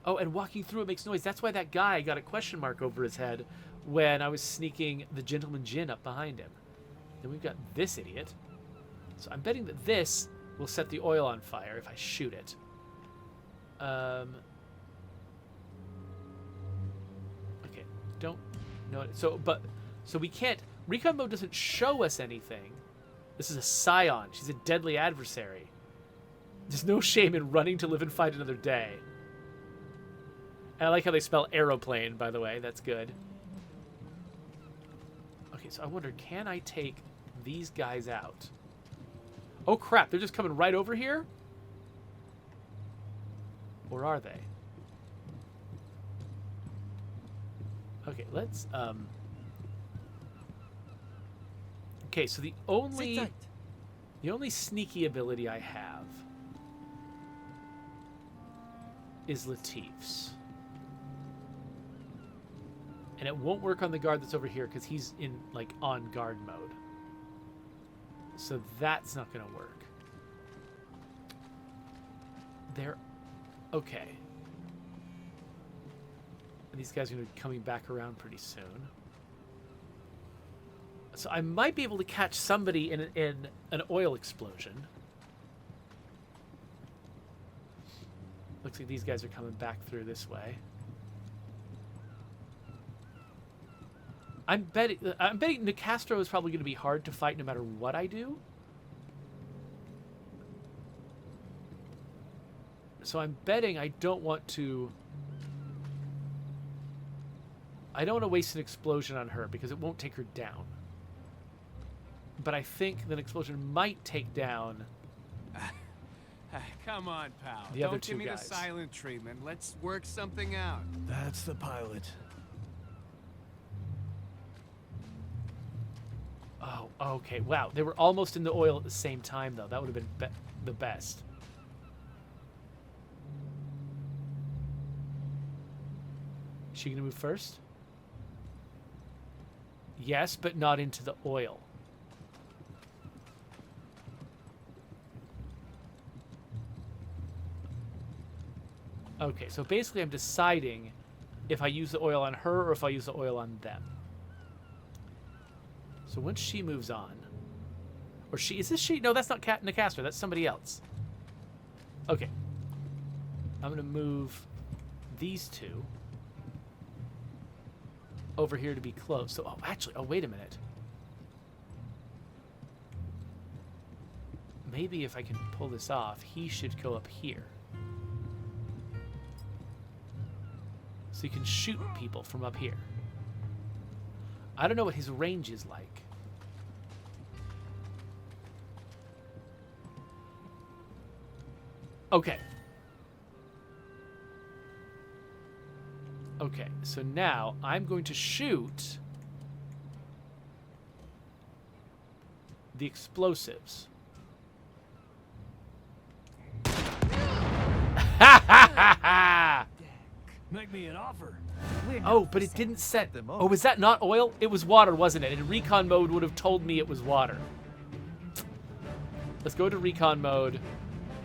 Oh, and walking through it makes noise. That's why that guy got a question mark over his head when I was sneaking the Gentleman Jin up behind him. Then we've got this idiot. So I'm betting that this will set the oil on fire if I shoot it. Okay, don't know it. So we can't... Recon mode doesn't show us anything. This is a scion. She's a deadly adversary. There's no shame in running to live and fight another day. And I like how they spell aeroplane, by the way. That's good. Okay, so I wonder, can I take these guys out? Oh, crap. They're just coming right over here? Or are they? Okay, let's... Okay, so the only sneaky ability I have is Latif's. And it won't work on the guard that's over here because he's in, like, on guard mode. So that's not going to work. They're... Okay. And these guys are going to be coming back around pretty soon. So I might be able to catch somebody in an oil explosion. Looks like these guys are coming back through this way. I'm betting Nicastro is probably going to be hard to fight no matter what I do. So I'm betting I don't want to waste an explosion on her because it won't take her down. but I think an explosion might take down Come on, pal. the other Don't two give me guys. the silent treatment. Let's work something out. That's the pilot. Oh, okay. Wow, they were almost in the oil at the same time, though. That would have been the best. Is she gonna move first? Yes, but not into the oil. Okay, so basically I'm deciding if I use the oil on her or if I use the oil on them. So once she moves on, or she, is this she? No, that's not Nicastro, that's somebody else. Okay. I'm gonna move these two over here to be close. So, oh, actually, oh, wait a minute. Maybe if I can pull this off, he should go up here. So you can shoot people from up here. I don't know what his range is like. Okay. Okay, so now I'm going to shoot the explosives. Ha ha ha ha! Make me an offer. We're not Oh, for but it sale. didn't set. the Oh, moment. was that not oil? It was water, wasn't it? And recon mode would have told me it was water. Let's go to recon mode.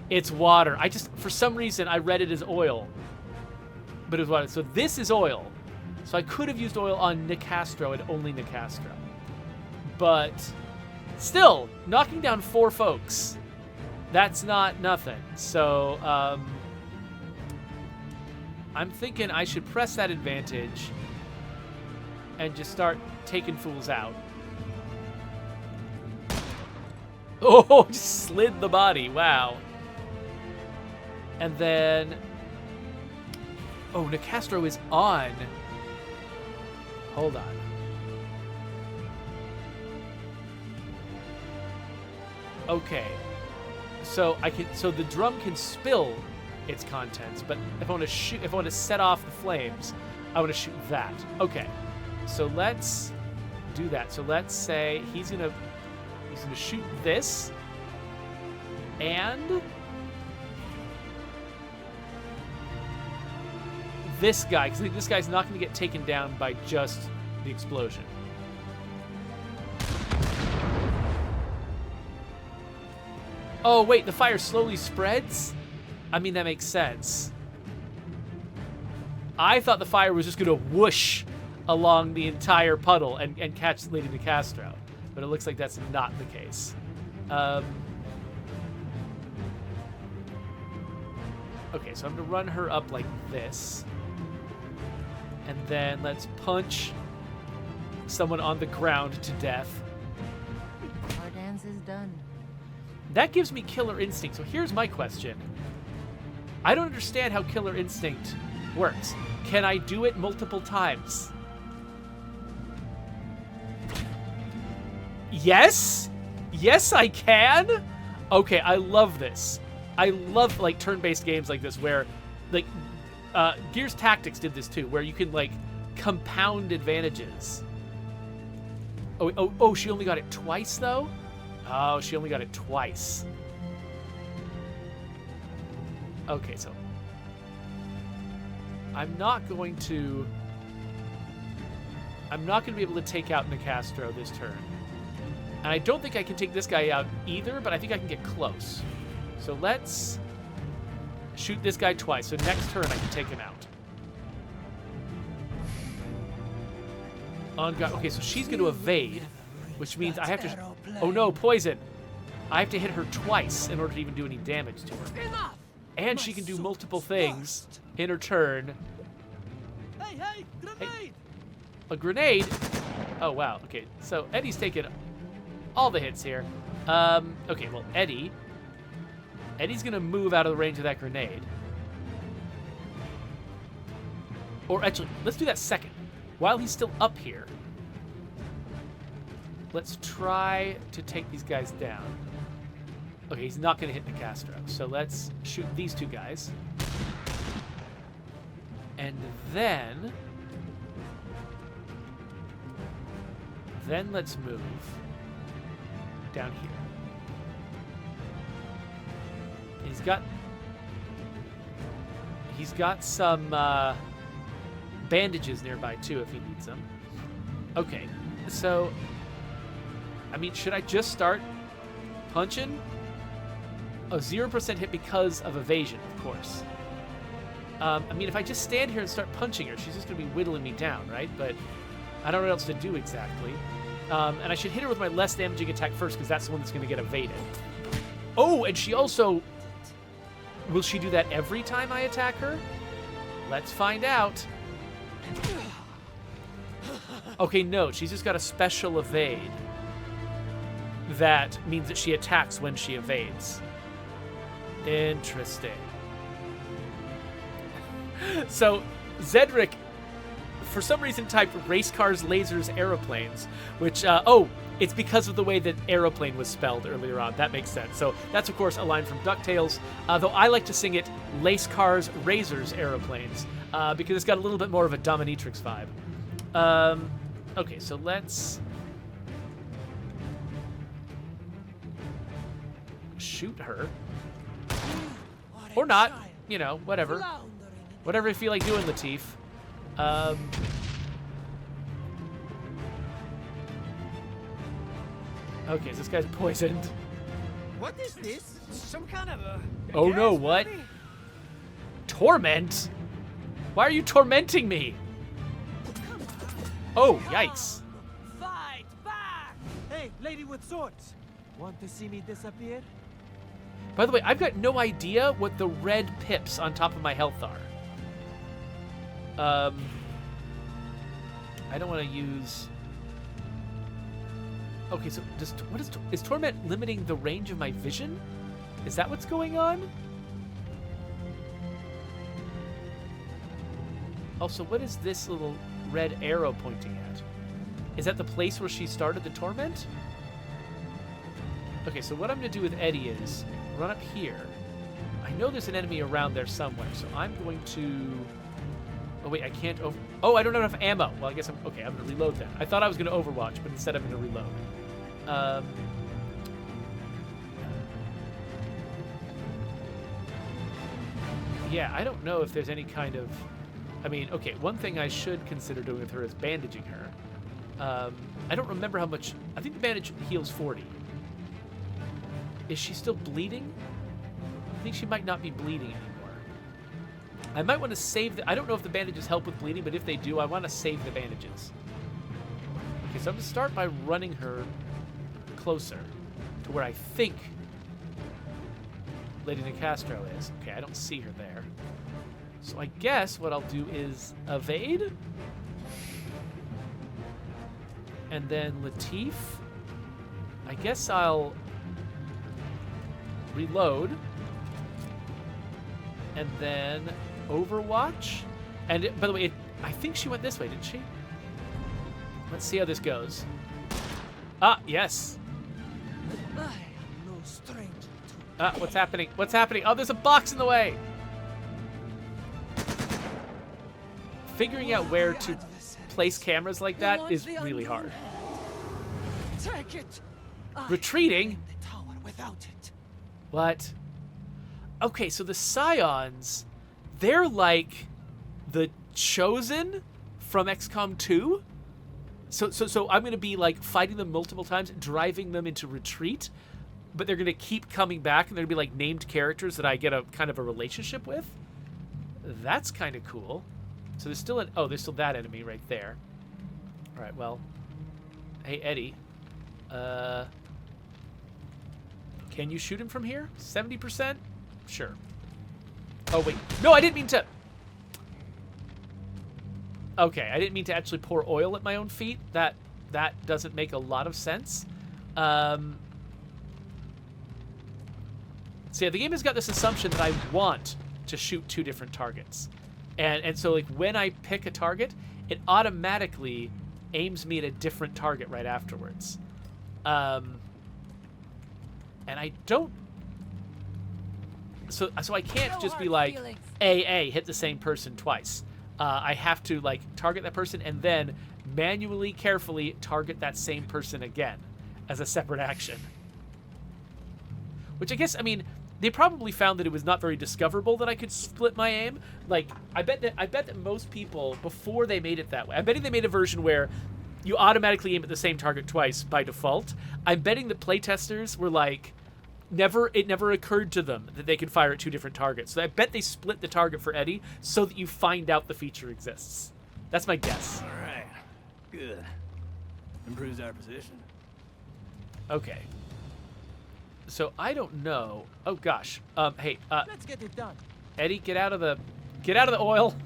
It's water. I just, for some reason, I read it as oil. But it was water. So this is oil. So I could have used oil on Nicastro and only Nicastro. But still, knocking down 4 folks, that's not nothing. So, I'm thinking I should press that advantage and just start taking fools out. Oh, just slid the body. Wow. And then... Oh, Nicastro is on. Hold on. Okay. So the drum can spill its contents, but if I want to shoot, if I want to set off the flames, I want to shoot that. Okay. So let's do that. So let's say he's gonna shoot this, and this guy, because this guy's not going to get taken down by just the explosion. Oh wait, the fire slowly spreads? I mean, that makes sense. I thought the fire was just going to whoosh along the entire puddle and catch Lady Nicastro, but it looks like that's not the case. Okay, so I'm going to run her up like this. And then let's punch someone on the ground to death. Our dance is done. That gives me Killer Instinct. So here's my question. I don't understand how Killer Instinct works. Can I do it multiple times? Yes? Yes, I can? Okay, I love this. I love like turn-based games like this where like Gears Tactics did this too, where you can like compound advantages. Oh, she only got it twice though? Oh, she only got it twice. Okay, so I'm not going to be able to take out Nicastro this turn. And I don't think I can take this guy out either, but I think I can get close. So let's shoot this guy twice. So next turn I can take him out. On God. Okay, so she's going to evade, which means I have to... Oh no, poison. I have to hit her twice in order to even do any damage to her. Enough! And she can do multiple things in her turn. Hey, grenade! A grenade? Oh, wow. Okay, so Eddie's taking all the hits here. Okay, well, Eddie's going to move out of the range of that grenade. Or actually, let's do that second. While he's still up here, let's try to take these guys down. Okay, he's not going to hit Nicastro. So let's shoot these two guys. And then let's move down here. He's got some bandages nearby too if he needs them. Okay, so I mean, should I just start punching? Oh, 0% hit because of evasion, of course. I mean, if I just stand here and start punching her, she's just going to be whittling me down, right? But I don't know what else to do exactly. And I should hit her with my less damaging attack first, because that's the one that's going to get evaded. Oh, and she also... Will she do that every time I attack her? Let's find out. Okay, no, she's just got a special evade. That means that she attacks when she evades. Interesting. So, Zedric, for some reason, typed race cars, lasers, aeroplanes, which, it's because of the way that aeroplane was spelled earlier on. That makes sense. So that's, of course, a line from DuckTales, though I like to sing it lace cars, razors, aeroplanes, because it's got a little bit more of a Dominatrix vibe. Okay, so let's shoot her. Or not, you know, whatever. Whatever you feel like doing, Latif. Okay, so this guy's poisoned. What is this? Some kind of a... Oh no, what? Torment? Why are you tormenting me? Oh, yikes. Fight back! Hey, lady with swords. Want to see me disappear? By the way, I've got no idea what the red pips on top of my health are. I don't want to use... Okay, so is Torment limiting the range of my vision? Is that what's going on? Also, what is this little red arrow pointing at? Is that the place where she started the torment? Okay, so what I'm going to do with Eddie is run up here. I know there's an enemy around there somewhere, so I'm going to... Oh, wait, I can't over... Oh, I don't have enough ammo. Well, I guess I'm... Okay, I'm going to reload that. I thought I was going to Overwatch, but instead I'm going to reload. Yeah, I don't know if there's any kind of... I mean, okay, one thing I should consider doing with her is bandaging her. I don't remember how much... I think the bandage heals 40. Is she still bleeding? I think she might not be bleeding anymore. I might want to save the... I don't know if the bandages help with bleeding, but if they do, I want to save the bandages. Okay, so I'm going to start by running her closer to where I think Lady Nicastro is. Okay, I don't see her there. So I guess what I'll do is evade. And then Latif. I guess I'll reload. And then Overwatch. And by the way, I think she went this way, didn't she? Let's see how this goes. Ah, yes. I am no stranger to... Ah, what's happening? What's happening? Oh, there's a box in the way. Figuring out where to place cameras like that is really hard. Take it. Retreating? The tower without it. What? Okay, so the Scions, they're like the Chosen from XCOM 2. So I'm going to be like fighting them multiple times, driving them into retreat, but they're going to keep coming back, and they're going to be like named characters that I get a kind of a relationship with. That's kind of cool. So there's still there's still that enemy right there. All right, well, hey Eddie, can you shoot him from here? 70%? Sure. Oh wait, no, I didn't mean to. Okay, I didn't mean to actually pour oil at my own feet. That doesn't make a lot of sense. So yeah, the game has got this assumption that I want to shoot two different targets. And so like when I pick a target, it automatically aims me at a different target right afterwards. And I don't. So I can't just be like, AA, hit the same person twice. I have to like target that person and then manually, carefully target that same person again as a separate action. Which I guess, I mean, they probably found that it was not very discoverable that I could split my aim. Like, I bet that most people, before they made it that way, I'm betting they made a version where you automatically aim at the same target twice by default. I'm betting that playtesters were like, it never occurred to them that they could fire at 2 different targets. So I bet they split the target for Eddie so that you find out the feature exists. That's my guess. All right. Good. Improves our position. Okay. So I don't know. Oh gosh. Hey. Let's get it done. Eddie, get out of the oil.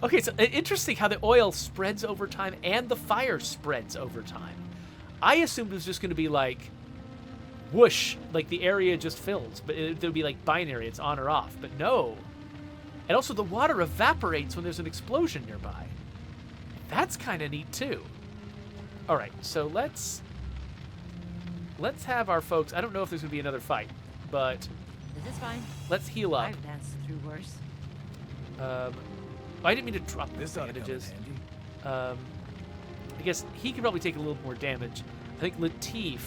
Okay. So interesting how the oil spreads over time and the fire spreads over time. I assumed it was just going to be like, whoosh, like the area just fills, but it would be like binary. It's on or off. But no. And also the water evaporates when there's an explosion nearby. That's kind of neat too. All right. So let's have our folks. I don't know if there's gonna be another fight, but This is fine. let's heal up. I've danced through worse. I didn't mean to drop This the ought to come in bandages. handy. I guess he could probably take a little more damage. I think Latif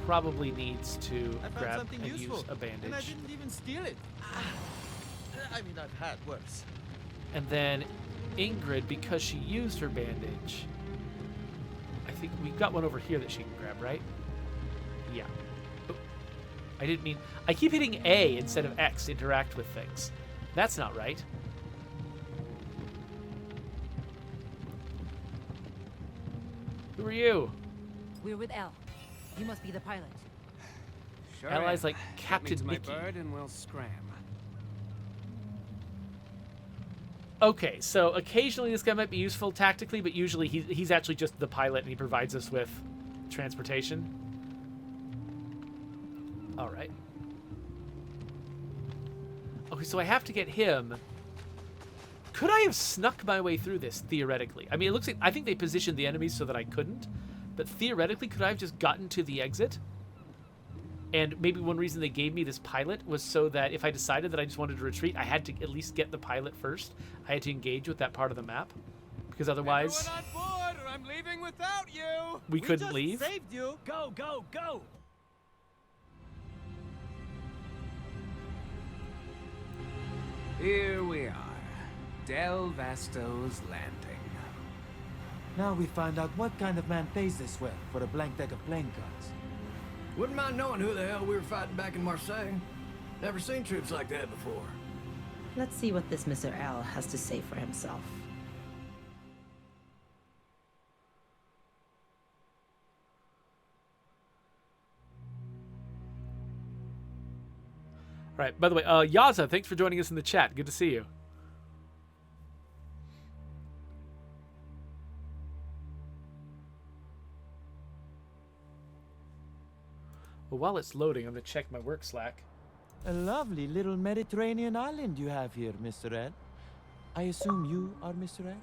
probably needs to I found grab something and useful, use a bandage. and I didn't even steal it. I mean, I've had worse. And then Ingrid, because she used her bandage, I think we've got one over here that she can grab, right? Yeah. Oh, I didn't mean... I keep hitting A instead of X to interact with things. That's not right. Who are you? We're with L. You must be the pilot. Sure Allies am. like That Captain means my Mickey. bird and we'll scram. Okay, so occasionally this guy might be useful tactically, but usually he's actually just the pilot and he provides us with transportation. All right. Okay, so I have to get him. Could I have snuck my way through this theoretically? I mean, it looks like I think they positioned the enemies so that I couldn't, but theoretically, could I have just gotten to the exit? And maybe one reason they gave me this pilot was so that if I decided that I just wanted to retreat, I had to at least get the pilot first. I had to engage with that part of the map, because otherwise Everyone on board, or I'm leaving without you. we couldn't just leave. Saved you. Go, go, go! Here we are, Del Vasto's landing. Now we find out what kind of man pays this well for a blank deck of playing cards. Wouldn't mind knowing who the hell we were fighting back in Marseille. Never seen troops like that before. Let's see what this Mr. L has to say for himself. All right. By the way, Yaza, thanks for joining us in the chat. Good to see you. Well, while it's loading, I'm gonna check my work Slack. A lovely little Mediterranean island you have here, Mr. L. I assume you are Mr. L?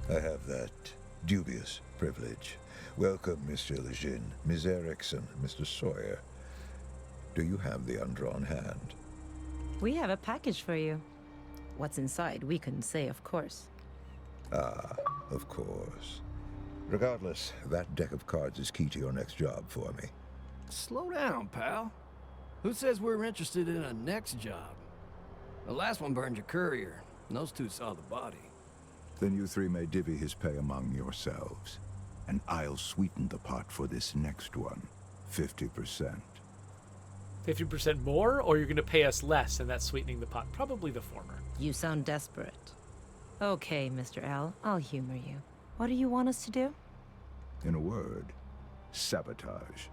I have that dubious privilege. Welcome, Mr. Lejeune, Ms. Erickson, Mr. Sawyer. Do you have the undrawn hand? We have a package for you. What's inside, we couldn't say, of course. Ah, of course. Regardless, that deck of cards is key to your next job for me. Slow down, pal. Who says we're interested in a next job? The last one burned your courier, and those two saw the body. Then you three may divvy his pay among yourselves. And I'll sweeten the pot for this next one. 50%. 50% more, or you're gonna pay us less, and that's sweetening the pot. Probably the former. You sound desperate. Okay, Mr. L, I'll humor you. What do you want us to do? In a word, sabotage.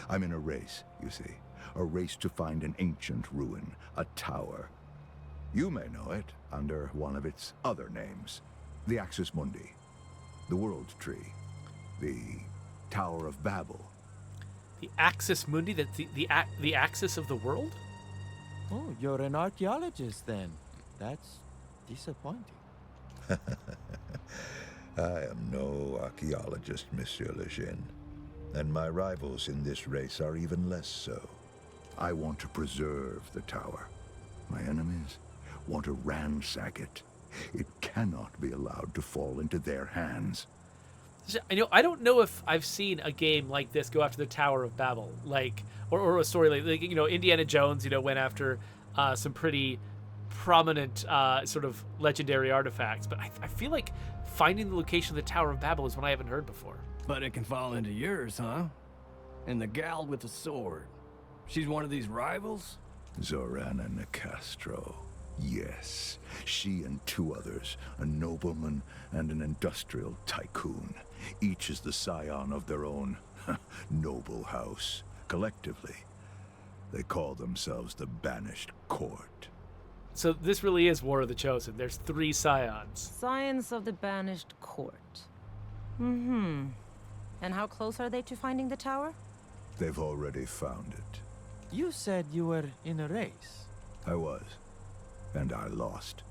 I'm in a race, you see. A race to find an ancient ruin, a tower. You may know it under one of its other names. The Axis Mundi. The World Tree. The Tower of Babel. The Axis Mundi, that's the axis of the world? Oh, you're an archaeologist then. That's disappointing. I am no archaeologist, Monsieur Lejeune, and my rivals in this race are even less so. I want to preserve the tower. My enemies want to ransack it. It cannot be allowed to fall into their hands. I don't know if I've seen a game like this go after the Tower of Babel, like, or a story like Indiana Jones, went after some pretty prominent sort of legendary artifacts. But I feel like finding the location of the Tower of Babel is one I haven't heard before. But it can fall into yours, huh? And the gal with the sword. She's one of these rivals? Zorana Nicastro. Yes, she and two others, a nobleman and an industrial tycoon. Each is the scion of their own noble house. Collectively, they call themselves the Banished Court. So this really is War of the Chosen. There's 3 scions. Science of the Banished Court. Mm-hmm. And how close are they to finding the tower? They've already found it. You said you were in a race. I was, and I lost.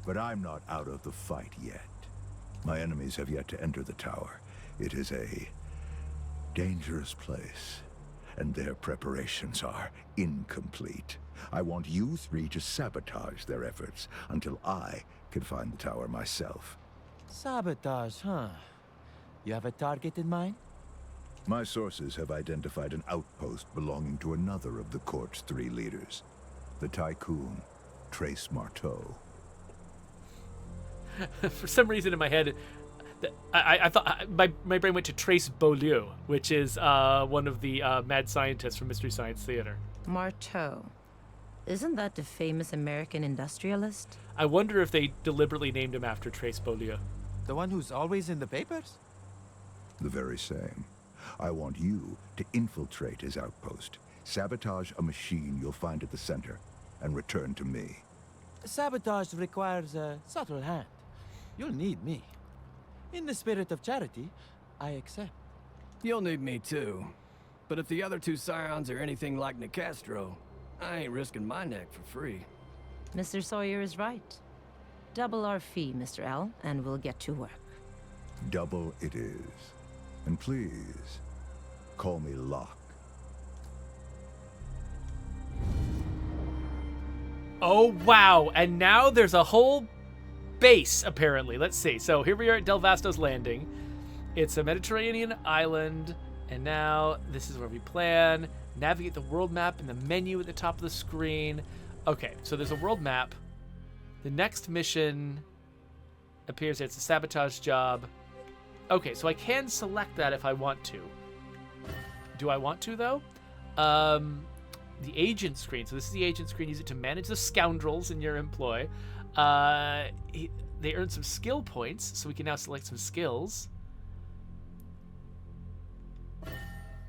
But I'm not out of the fight yet. My enemies have yet to enter the tower. It is a dangerous place, and their preparations are incomplete. I want you 3 to sabotage their efforts until I can find the tower myself. Sabotage, huh? You have a target in mind? My sources have identified an outpost belonging to another of the court's 3 leaders, the tycoon, Trace Marteau. For some reason in my head, I thought my brain went to Trace Beaulieu, which is one of the mad scientists from Mystery Science Theater. Marteau. Isn't that the famous American industrialist? I wonder if they deliberately named him after Trace Beaulieu. The one who's always in the papers? The very same. I want you to infiltrate his outpost, sabotage a machine you'll find at the center, and return to me. Sabotage requires a subtle hand. You'll need me. In the spirit of charity, I accept. You'll need me too. But if the other 2 scions are anything like Nicastro, I ain't risking my neck for free. Mr. Sawyer is right. Double our fee, Mr. L, and we'll get to work. Double it is. And please, call me Locke. Oh, wow. And now there's a whole base, apparently. Let's see. So here we are at Del Vasto's Landing. It's a Mediterranean island. And now this is where we plan. Navigate the world map in the menu at the top of the screen. Okay, so there's a world map. The next mission appears there. It's a sabotage job. Okay, so I can select that if I want to. Do I want to, though? The agent screen. So this is the agent screen. Use it to manage the scoundrels in your employ. They earn some skill points, so we can now select some skills.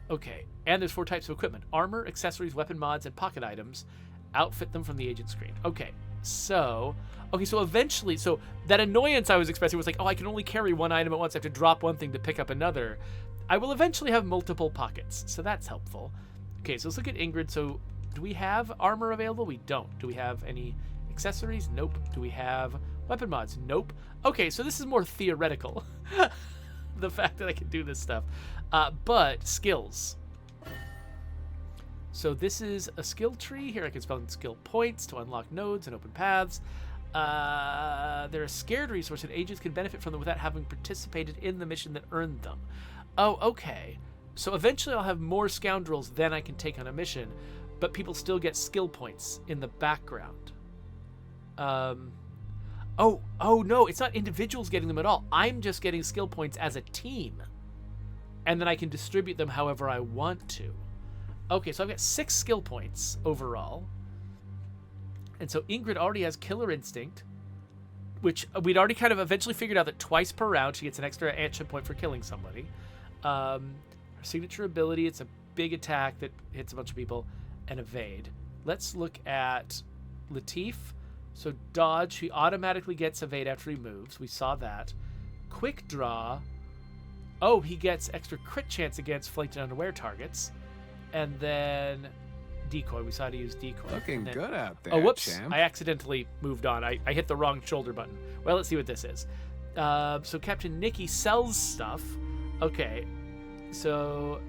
Okay, and there's 4 types of equipment. Armor, accessories, weapon mods, and pocket items. Outfit them from the agent screen. Okay, so eventually, so that annoyance I was expressing was like, oh, I can only carry 1 item at once. I have to drop 1 thing to pick up another. I will eventually have multiple pockets, so that's helpful. Okay, so let's look at Ingrid. So do we have armor available? We don't. Do we have any accessories? Nope. Do we have weapon mods? Nope. Okay, so this is more theoretical. The fact that I can do this stuff. But skills. So this is a skill tree. Here I can spend skill points to unlock nodes and open paths. They're a scared resource and agents can benefit from them without having participated in the mission that earned them. Oh, okay. So eventually I'll have more scoundrels than I can take on a mission, but people still get skill points in the background. Oh no, it's not individuals getting them at all. I'm just getting skill points as a team. And then I can distribute them however I want to. Okay, so I've got 6 skill points overall. And so Ingrid already has Killer Instinct, which we'd already kind of eventually figured out that twice per round she gets an extra action point for killing somebody. Her signature ability, it's a big attack that hits a bunch of people, and evade. Let's look at Latif. So dodge, he automatically gets evade after he moves. We saw that. Quick draw. Oh, he gets extra crit chance against flanked and unaware targets. And then decoy. We saw how to use decoy. Looking And then- good out there, Oh, whoops. champ. I accidentally moved on. I hit the wrong shoulder button. Well, let's see what this is. So Captain Nicky sells stuff. Okay. So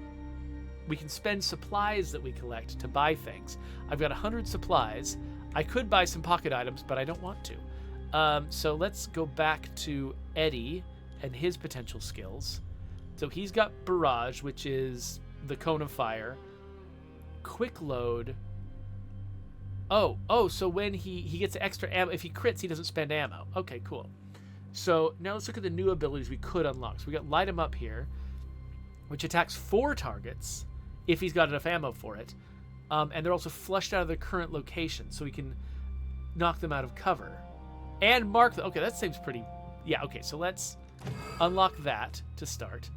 we can spend supplies that we collect to buy things. I've got 100 supplies. I could buy some pocket items, but I don't want to. So let's go back to Eddie and his potential skills. So he's got Barrage, which is the cone of fire. Quick load. Oh, so when he gets extra ammo, if he crits, he doesn't spend ammo. Okay, cool. So now let's look at the new abilities we could unlock. So we got Light 'em Up here, which attacks 4 targets if he's got enough ammo for it. And they're also flushed out of their current location, so we can knock them out of cover. And mark them. Okay, that seems pretty... Yeah, okay, so let's unlock that to start.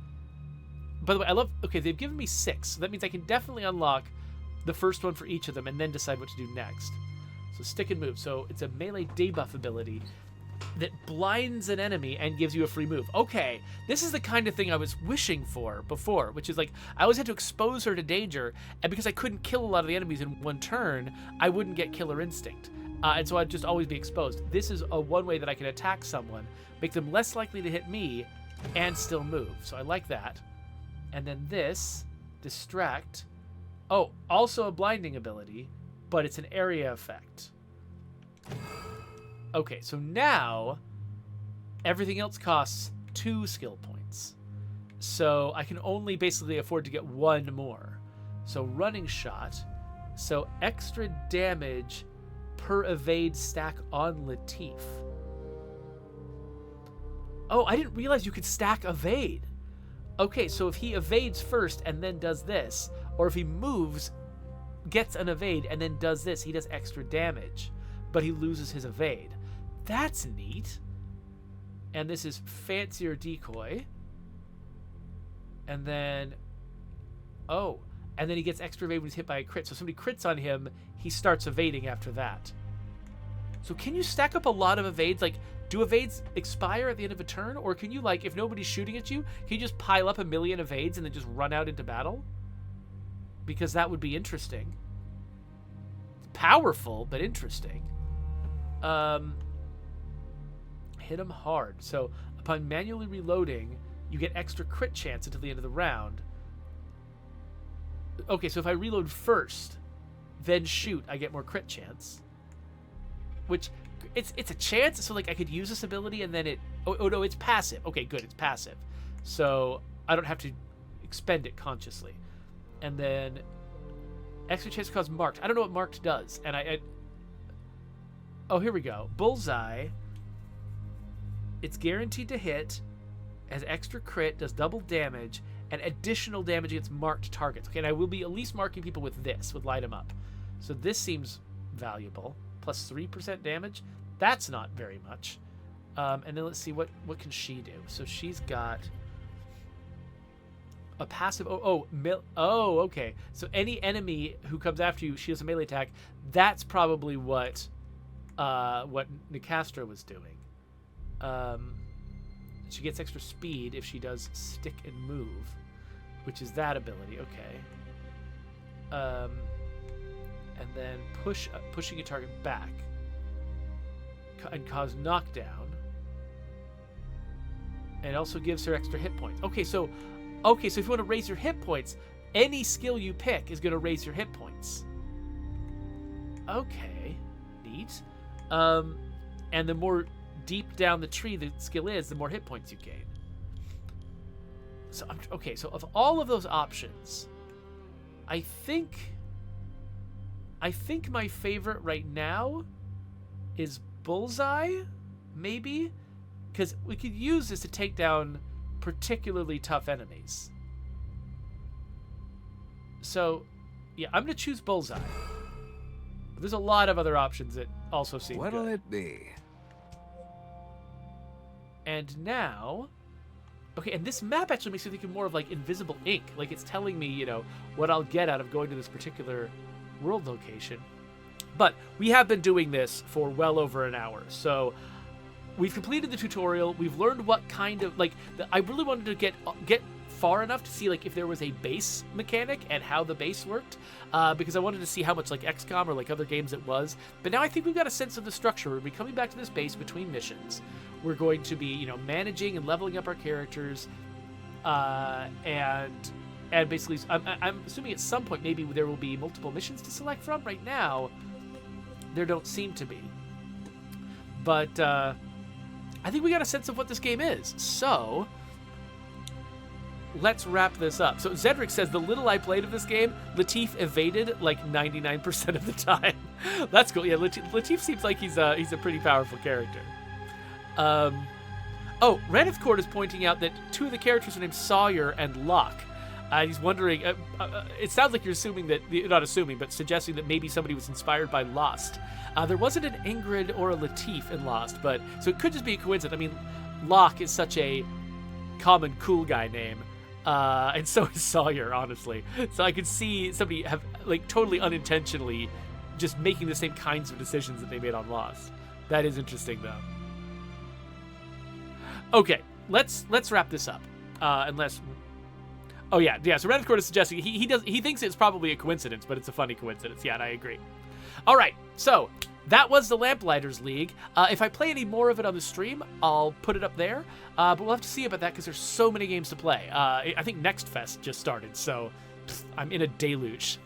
By the way, I love... Okay, they've given me 6, so that means I can definitely unlock the first one for each of them and then decide what to do next. So stick and move. So it's a melee debuff ability that blinds an enemy and gives you a free move. Okay, this is the kind of thing I was wishing for before, which is like, I always had to expose her to danger, and because I couldn't kill a lot of the enemies in one turn, I wouldn't get Killer Instinct. And so I'd just always be exposed. This is a one way that I can attack someone, make them less likely to hit me, and still move. So I like that. And then this, Distract. Oh, also a blinding ability, but it's an area effect. Okay, so now everything else costs 2 skill points. So I can only basically afford to get 1 more. So Running Shot. So extra damage per evade stack on Latif. Oh, I didn't realize you could stack evade. Okay, so if he evades first and then does this, or if he moves, gets an evade, and then does this, he does extra damage, but he loses his evade. That's neat. And this is Fancier Decoy. And then... Oh, and then he gets extra evade when he's hit by a crit. So if somebody crits on him, he starts evading after that. So can you stack up a lot of evades? Like, do evades expire at the end of a turn? Or can you, like, if nobody's shooting at you, can you just pile up 1,000,000 evades and then just run out into battle? Because that would be interesting. It's powerful, but interesting. Hit him hard. So upon manually reloading, you get extra crit chance until the end of the round. Okay, so if I reload first, then shoot, I get more crit chance. Which, it's a chance, so like I could use this ability and then it... Oh no, it's passive. Okay, good, it's passive. So I don't have to expend it consciously. And then extra chance to cause marked. I don't know what marked does. And oh, here we go. Bullseye. It's guaranteed to hit, has extra crit, does double damage, and additional damage against marked targets. Okay, and I will be at least marking people with this, with Light 'em Up. So this seems valuable. Plus 3% damage. That's not very much. And then let's see, what can she do? So she's got a passive... Oh, okay. So any enemy who comes after you, she has a melee attack. That's probably what Nicastra was doing. She gets extra speed if she does stick and move, which is that ability. Okay. And then pushing a target back and cause knockdown. And it also gives her extra hit points. Okay, so if you want to raise your hit points, any skill you pick is going to raise your hit points. Okay, neat. And the more deep down the tree the skill is, the more hit points you gain. So so of all of those options, I think my favorite right now is Bullseye, maybe, because we could use this to take down particularly tough enemies. So, yeah, I'm gonna choose Bullseye. But there's a lot of other options that also seem What'll good. it be? And now, okay, and this map actually makes me think of more of like invisible ink. Like it's telling me, what I'll get out of going to this particular world location. But we have been doing this for well over an hour. So we've completed the tutorial. We've learned what kind of, I really wanted to get far enough to see like if there was a base mechanic and how the base worked, because I wanted to see how much like XCOM or like other games it was. But now I think we've got a sense of the structure. We'll be coming back to this base between missions. We're going to be, you know, managing and leveling up our characters, and basically, I'm assuming at some point maybe there will be multiple missions to select from. Right now, there don't seem to be. But I think we got a sense of what this game is. So let's wrap this up. So Zedric says, the little I played of this game, Latif evaded like 99% of the time. That's cool. Yeah, Latif seems like he's a pretty powerful character. Oh, Ranith Court is pointing out that two of the characters are named Sawyer and Locke. He's wondering, it sounds like you're assuming that, not assuming, but suggesting that maybe somebody was inspired by Lost. There wasn't an Ingrid or a Latif in Lost, but so it could just be a coincidence. I mean, Locke is such a common cool guy name, and so is Sawyer, honestly. So I could see somebody have, like, totally unintentionally just making the same kinds of decisions that they made on Lost. That is interesting, though. Okay, let's wrap this up. Unless... Oh yeah. So Reddit Court is suggesting he thinks it's probably a coincidence, but it's a funny coincidence. Yeah, and I agree. All right, so that was the Lamplighters League. If I play any more of it on the stream, I'll put it up there. But we'll have to see about that because there's so many games to play. I think Next Fest just started, so I'm in a deluge.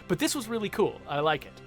But this was really cool. I like it.